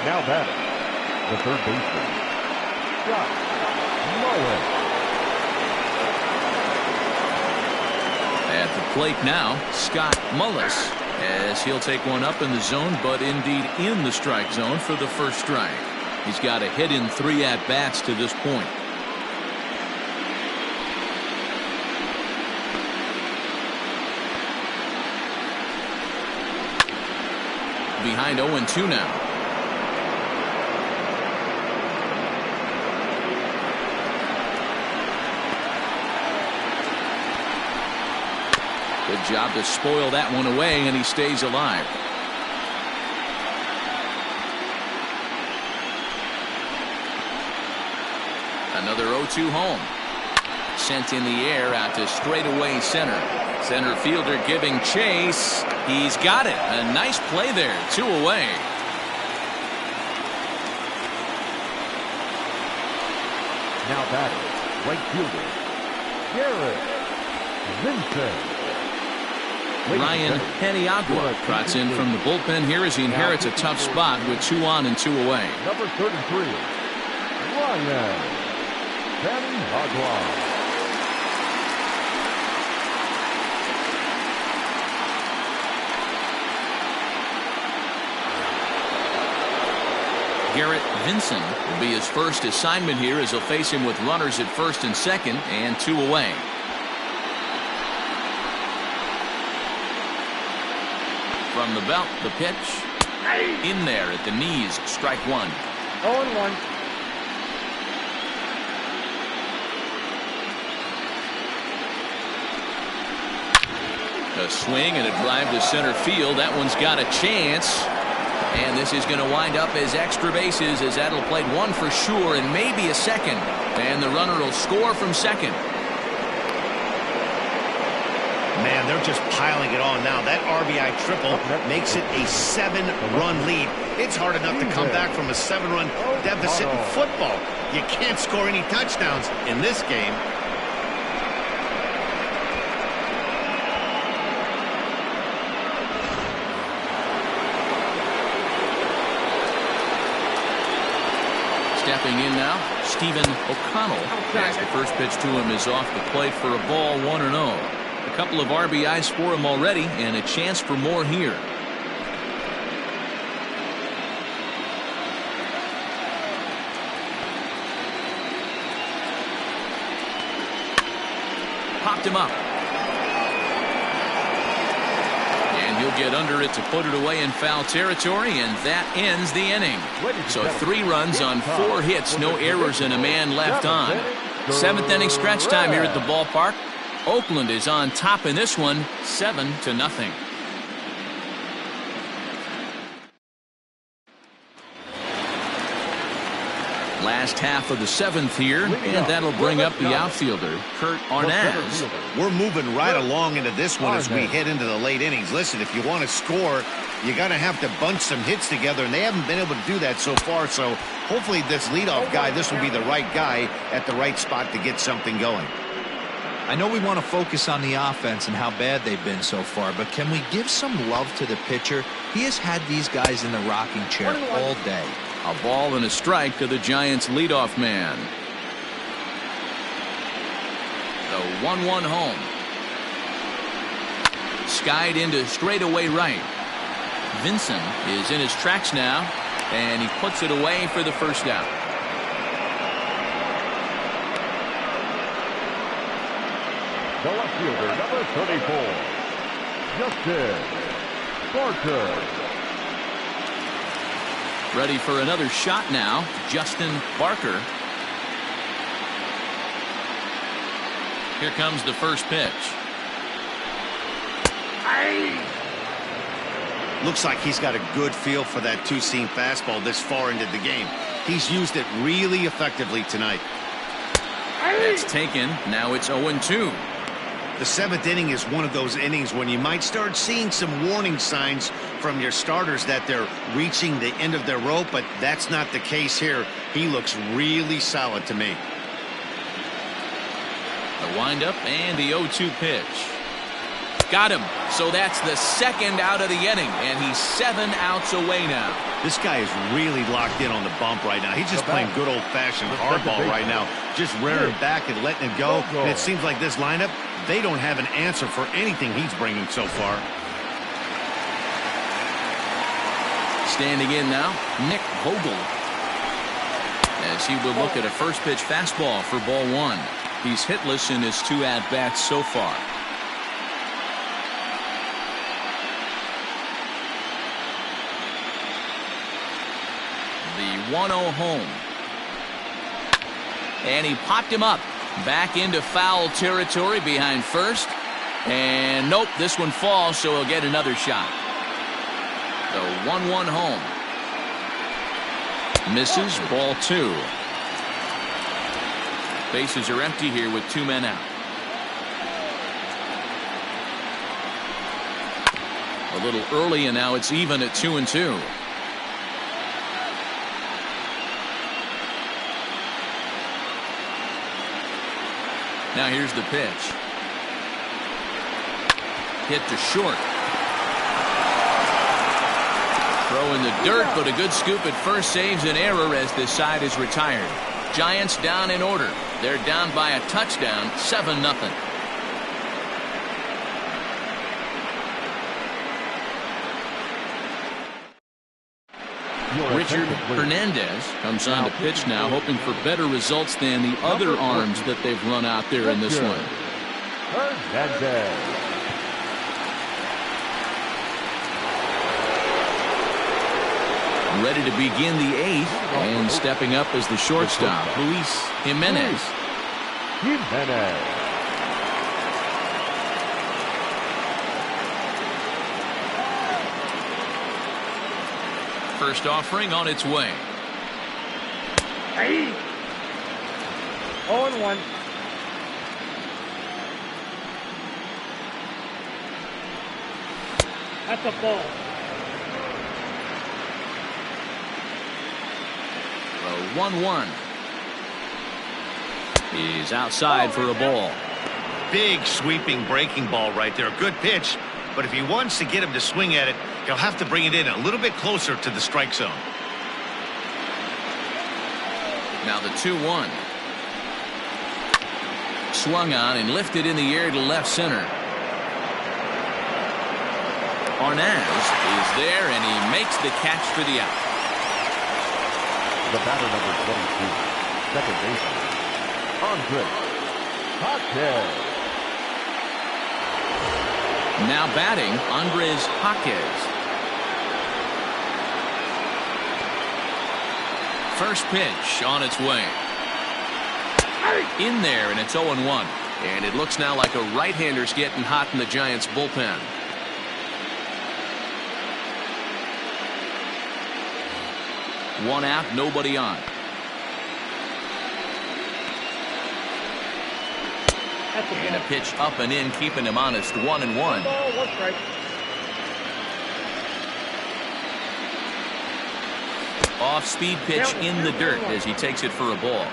Now batting, the third baseman, Scott Mullen. At the plate now, Scott Mullis, as he'll take one up in the zone, but indeed in the strike zone for the first strike. He's got a hit in 3 at-bats to this point. Behind 0-2 now. Good job to spoil that one away, and he stays alive. Another 0-2 home. sent in the air out to straightaway center. Center fielder giving chase. He's got it. A nice play there. 2 away. Now batting, right fielder, Garrett Vincent. Ryan Paniagua trots in from the bullpen here as he inherits a tough spot with 2 on and 2 away. Number 33, Ryan Paniagua. Garrett Vincent will be his first assignment here as he'll face him with runners at first and second and 2 away. From the belt, the pitch. In there at the knees, strike 1. 0-1. A swing and a drive to center field. That one's got a chance. And this is going to wind up as extra bases as that'll play 1 for sure and maybe a second. And the runner will score from second. Man, they're just piling it on now. That RBI triple makes it a 7-run lead. It's hard enough to come back from a 7-run deficit in football. You can't score any touchdowns in this game. Stepping in now, Stephen O'Connell, as the first pitch to him is off the plate for a ball, 1-0. A couple of RBIs for him already and a chance for more here. Popped him up. And he'll get under it to put it away in foul territory, and that ends the inning. So 3 runs on 4 hits, no errors, and a man left on. 7th inning stretch time here at the ballpark. Oakland is on top in this one, 7-0. Last half of the 7th here, and that'll bring up the outfielder, Kurt Arnaz. We're moving right along into this one as we head into the late innings. Listen, if you want to score, you got to have to bunch some hits together, and they haven't been able to do that so far. So hopefully this leadoff guy, this will be the right guy at the right spot to get something going. I know we want to focus on the offense and how bad they've been so far, but can we give some love to the pitcher? He has had these guys in the rocking chair all day. A ball and a strike to the Giants' leadoff man. The 1-1 home. Skied into straightaway right. Vincent is in his tracks now, and he puts it away for the first out. The left fielder, number 34, Justin Barker. Ready for another shot now, Justin Barker. Here comes the first pitch. Looks like he's got a good feel for that two-seam fastball this far into the game. He's used it really effectively tonight. It's taken. Now it's 0-2. The 7th inning is one of those innings when you might start seeing some warning signs from your starters that they're reaching the end of their rope, but that's not the case here. He looks really solid to me. The windup and the 0-2 pitch. Got him. So that's the second out of the inning, and he's 7 outs away now. This guy is really locked in on the bump right now. He's just playing good old-fashioned hardball right now, just rearing back and letting it go. And it seems like this lineup, they don't have an answer for anything he's bringing so far. Standing in now, Nick Vogel, as he will look at a first pitch fastball for ball 1. He's hitless in his 2 at-bats so far. The 1-0 home. And he popped him up. Back into foul territory behind first. And nope, this one falls, so he'll get another shot. The 1-1 home. Misses, ball 2. Bases are empty here with 2 men out. A little early, and now it's even at 2-2. Now here's the pitch. Hit to short. Throw in the dirt, but a good scoop at first saves an error as this side is retired. Giants down in order. They're down by a touchdown, 7-0. Richard Hernandez comes on to pitch now, hoping for better results than the other arms that they've run out there in this one. Hernandez. Ready to begin the 8th, and stepping up as the shortstop, Luis Jimenez. First offering on its way. Hey. 0-1. That's a ball. 1-1. He's outside for a ball. Big sweeping breaking ball right there. Good pitch, but if he wants to get him to swing at it, he'll have to bring it in a little bit closer to the strike zone. Now the 2-1. Swung on and lifted in the air to left center. Arnaz is there, and he makes the catch for the out. The batter, number 22, second baseman, Andres Jaquez. Now batting, Andres Jaquez. First pitch on its way. In there, and it's 0-1. And it looks now like a right-hander's getting hot in the Giants' bullpen. One out, nobody on. And a pitch up and in, keeping him honest, 1-1. Off-speed pitch in the dirt as he takes it for a ball.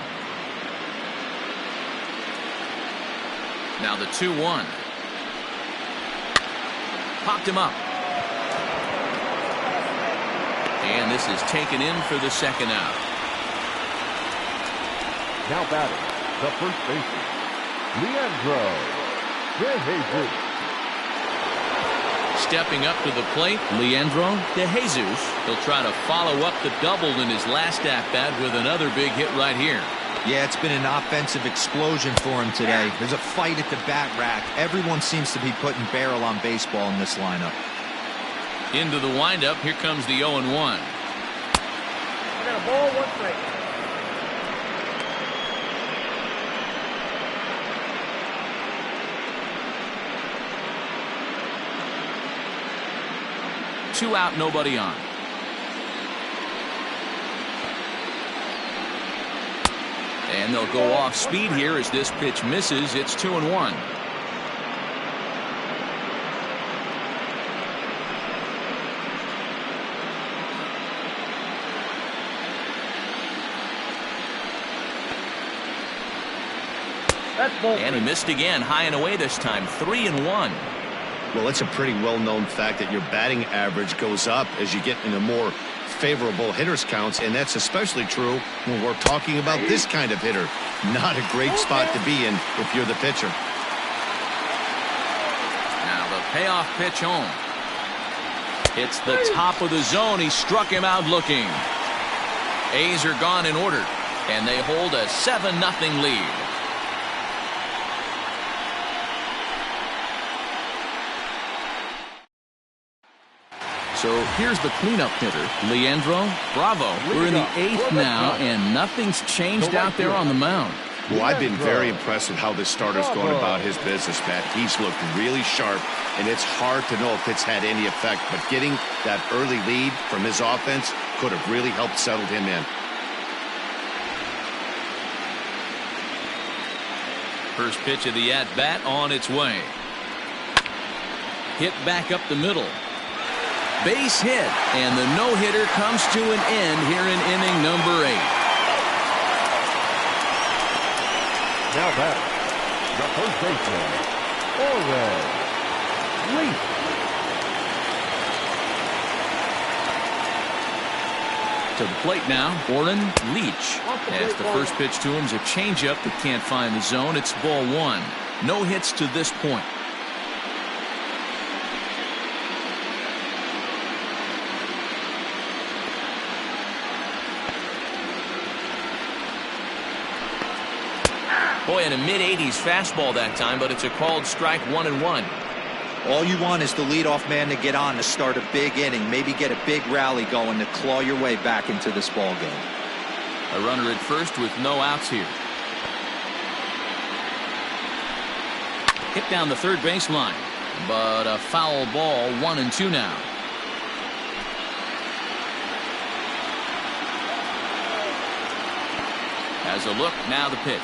Now the 2-1. Popped him up. And this is taken in for the second out. Now batting, the first baseman, Leandro De Jesus. Stepping up to the plate, Leandro De Jesus. He'll try to follow up the double in his last at-bat with another big hit right here. Yeah, it's been an offensive explosion for him today. There's a fight at the bat rack. Everyone seems to be putting barrel on baseball in this lineup. Into the windup, here comes the 0-1. I got a ball, 1 strike. Two out, nobody on. And they'll go off speed here as this pitch misses. It's 2-1. And he missed again, high and away this time, 3-1. Well, it's a pretty well-known fact that your batting average goes up as you get into more favorable hitters counts, and that's especially true when we're talking about this kind of hitter. Not a great spot to be in if you're the pitcher. Now the payoff pitch home. Hits the top of the zone. He struck him out looking. A's are gone in order, and they hold a 7-0 lead. So here's the cleanup hitter, Leandro Bravo. We're in the 8th now, and nothing's changed out there on the mound. Well, I've been very impressed with how this starter's going about his business, Matt. He's looked really sharp, and it's hard to know if it's had any effect, but getting that early lead from his offense could have really helped settle him in. First pitch of the at-bat on its way. Hit back up the middle. Base hit, and the no-hitter comes to an end here in inning number 8. Now back, the first baseman, Oren Leach. To the plate now, Oren Leach. As the first pitch to him is a changeup that can't find the zone. It's ball 1. No hits to this point. Boy, in a mid-80s fastball that time, but it's a called strike 1-1. All you want is the leadoff man to get on to start a big inning, maybe get a big rally going to claw your way back into this ball game. A runner at first with no outs here. Hit down the third baseline, but a foul ball, 1-2 now. Has a look, now the pitch.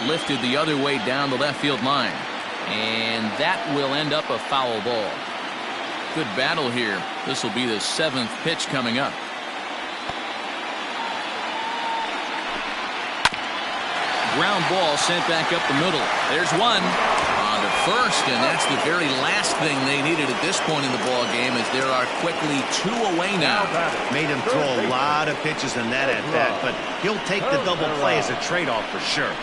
Lifted the other way down the left field line, and that will end up a foul ball. Good battle here. This will be the 7th pitch coming up. Ground ball sent back up the middle. There's one on to first, and that's the very last thing they needed at this point in the ball game, as there are quickly 2 away now. Made him throw a lot of pitches in that at bat, but he'll take the double play as a trade-off for sure.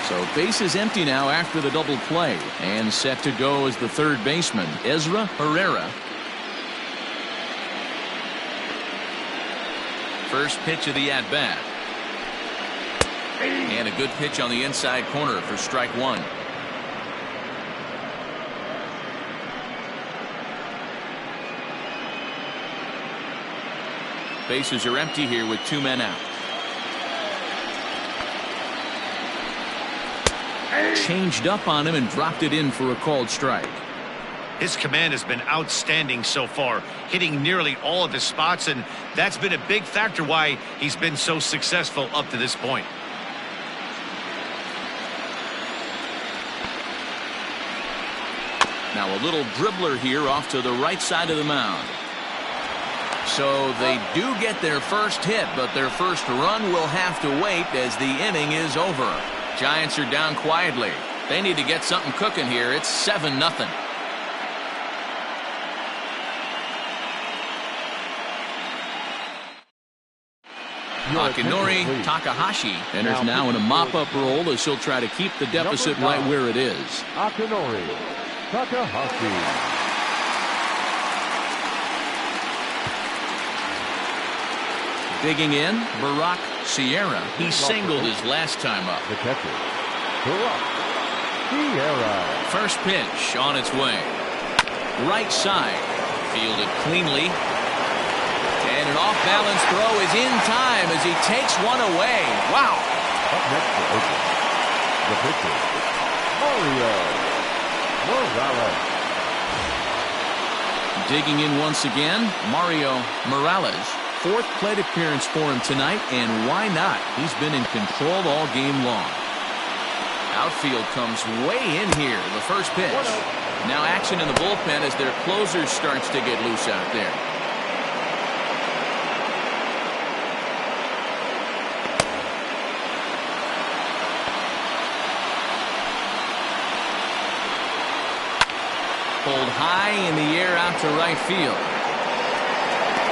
So base is empty now after the double play, and set to go as the third baseman, Ezra Herrera. First pitch of the at-bat. And a good pitch on the inside corner for strike 1. Bases are empty here with 2 men out. Changed up on him and dropped it in for a called strike. His command has been outstanding so far, hitting nearly all of his spots, and that's been a big factor why he's been so successful up to this point. Now a little dribbler here off to the right side of the mound. So they do get their first hit, but their first run will have to wait as the inning is over. Giants are down quietly. They need to get something cooking here. It's 7-0. Akinori Takahashi enters now in a mop-up role as he'll try to keep the deficit right where it is. Akinori Takahashi. Digging in, Barack Sierra. He singled his last time up. The catcher, Barack Sierra. First pitch on its way. Right side. Fielded cleanly. And an off-balance throw is in time as he takes one away. Wow. Up next for Oakland, the pitcher, Mario Morales. Digging in once again, Mario Morales. 4th plate appearance for him tonight, and why not? He's been in control all game long. Outfield comes way in here. The first pitch. Now action in the bullpen as their closer starts to get loose out there. Pulled high in the air out to right field.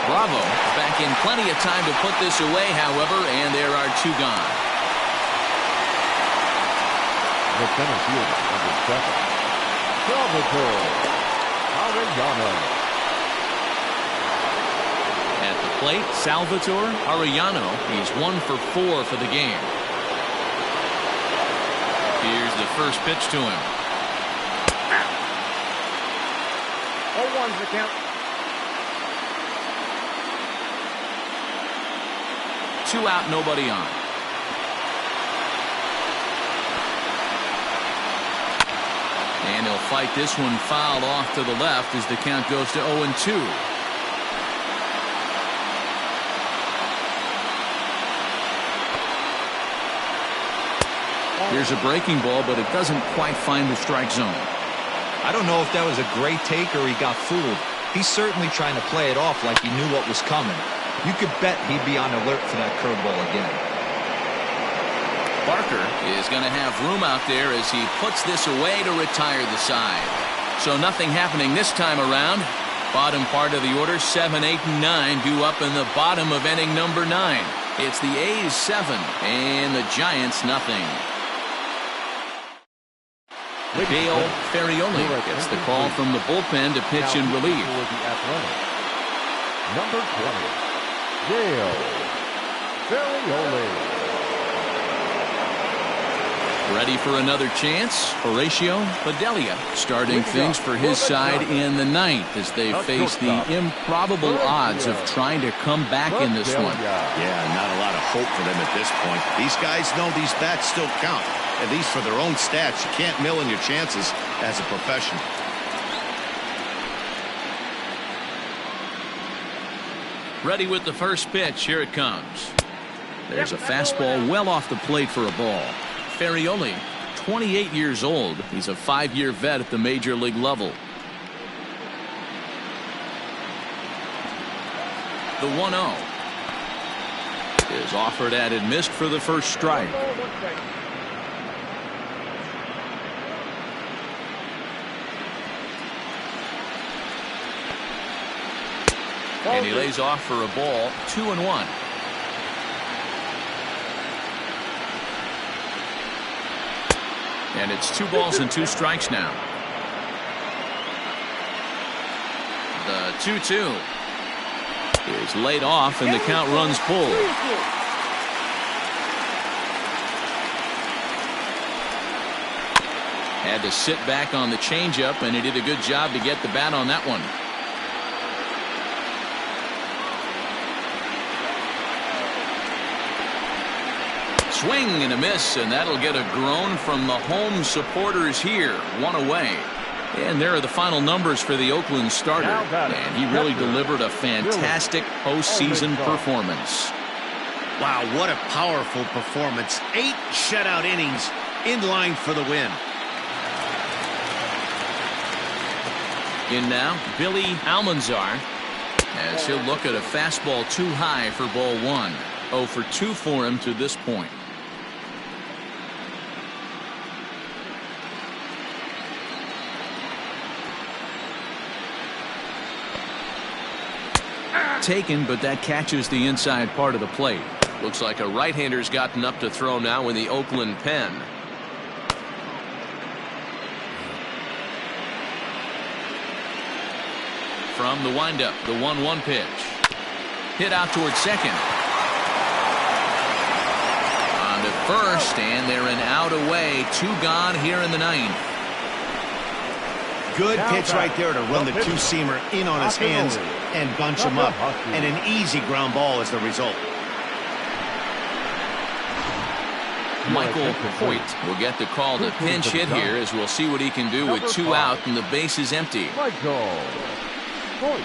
Bravo back in plenty of time to put this away, however, and there are 2 gone. The center fielder, number 7, Salvatore Arellano. At the plate, Salvatore Arellano. He's 1 for 4 for the game. Here's the first pitch to him. 0-1's the count. 2 out, nobody on. And he'll fight this one fouled off to the left as the count goes to 0-2. Here's a breaking ball, but it doesn't quite find the strike zone. I don't know if that was a great take or he got fooled. He's certainly trying to play it off like he knew what was coming. You could bet he'd be on alert for that curveball again. Barker is going to have room out there as he puts this away to retire the side. So nothing happening this time around. Bottom part of the order, 7, 8, and 9 due up in the bottom of inning number 9. It's the A's 7 and the Giants nothing. Dale Ferrioli gets the call from the bullpen to pitch in relief. Number 20, Dale Ferrioli. Ready for another chance, Horatio Bedelia starting things for his side in the 9th as they face the improbable odds of trying to come back in this one. Yeah, not a lot of hope for them at this point. These guys know these bats still count, at least for their own stats. You can't mill in your chances as a professional. Ready with the first pitch. Here it comes. There's a fastball well off the plate for a ball. Ferrioli, 28 years old. He's a 5-year vet at the major league level. The 1-0 is offered at and missed for the first strike. And he lays off for a ball, 2-1. And it's 2 balls and 2 strikes now. The 2-2 is laid off and the count runs full. Had to sit back on the changeup and he did a good job to get the bat on that one. Swing and a miss, and that'll get a groan from the home supporters here. 1 away. And there are the final numbers for the Oakland starter. And he really delivered a fantastic postseason performance. Wow, what a powerful performance. 8 shutout innings in line for the win. In now, Billy Almanzar, as he'll look at a fastball too high for ball 1. 0 for 2 for him to this point. Taken, but that catches the inside part of the plate. Looks like a right-hander's gotten up to throw now in the Oakland pen. From the windup, the 1-1 pitch. Hit out towards second. On to first, and they're an out away. 2 gone here in the 9th. Good pitch right there to run the 2-seamer in on his hands and bunch him up. And an easy ground ball is the result. Michael Hoyt will get the call to pinch hit here as we'll see what he can do with 2 out and the base is empty. Michael Hoyt.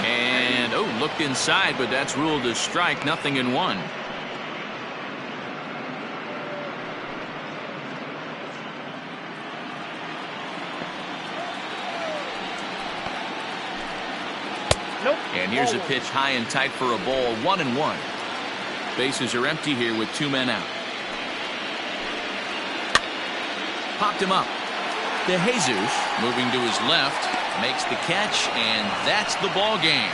And looked inside, but that's ruled a strike. Nothing in 1. Nope. And here's a pitch high and tight for a ball. 1-1. Bases are empty here with 2 men out. Popped him up. De Jesus moving to his left, makes the catch, and that's the ball game.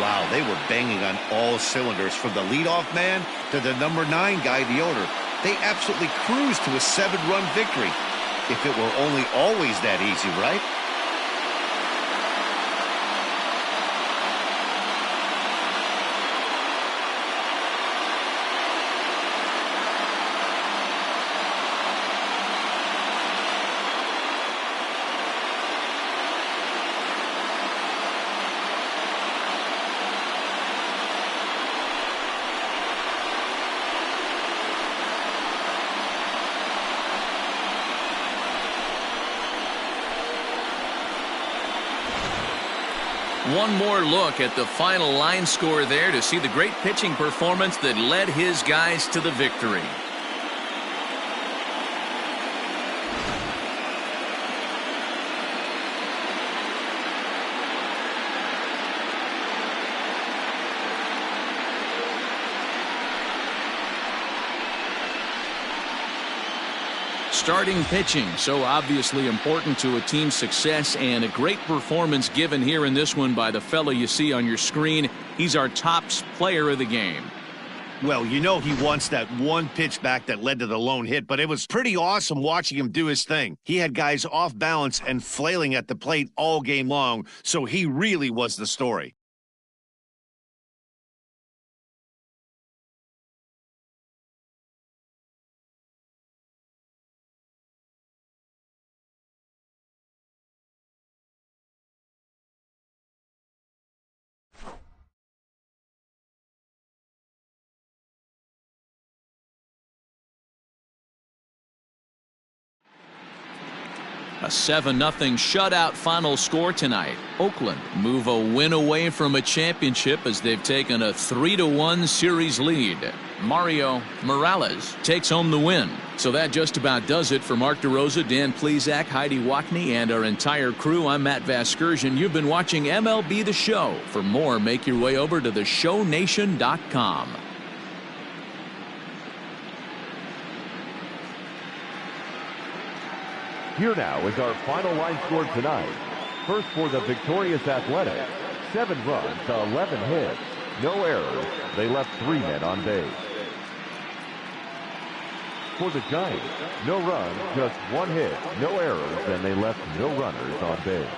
Wow, they were banging on all cylinders from the leadoff man to the number 9 guy in the order. They absolutely cruised to a 7-run victory. If it were only always that easy, right? One more look at the final line score there to see the great pitching performance that led his guys to the victory. Starting pitching, so obviously important to a team's success, and a great performance given here in this one by the fellow you see on your screen. He's our top player of the game. Well, you know he wants that one pitch back that led to the lone hit, but it was pretty awesome watching him do his thing. He had guys off balance and flailing at the plate all game long, so he really was the story. A 7-0 shutout final score tonight. Oakland move a win away from a championship as they've taken a 3-1 series lead. Mario Morales takes home the win. So that just about does it for Mark DeRosa, Dan Plesac, Heidi Wackney, and our entire crew. I'm Matt Vasgersian. You've been watching MLB The Show. For more, make your way over to theshownation.com. Here now is our final line score tonight. First for the victorious Athletics, 7 runs, 11 hits, no errors. They left 3 men on base. For the Giants, no runs, just 1 hit, no errors, and they left no runners on base.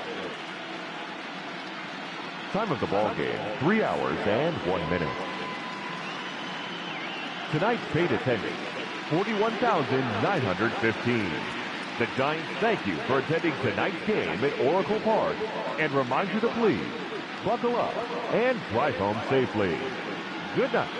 Time of the ball game, 3 hours and 1 minute. Tonight's paid attendance, 41,915. The Giants thank you for attending tonight's game at Oracle Park and remind you to please buckle up and drive home safely. Good night.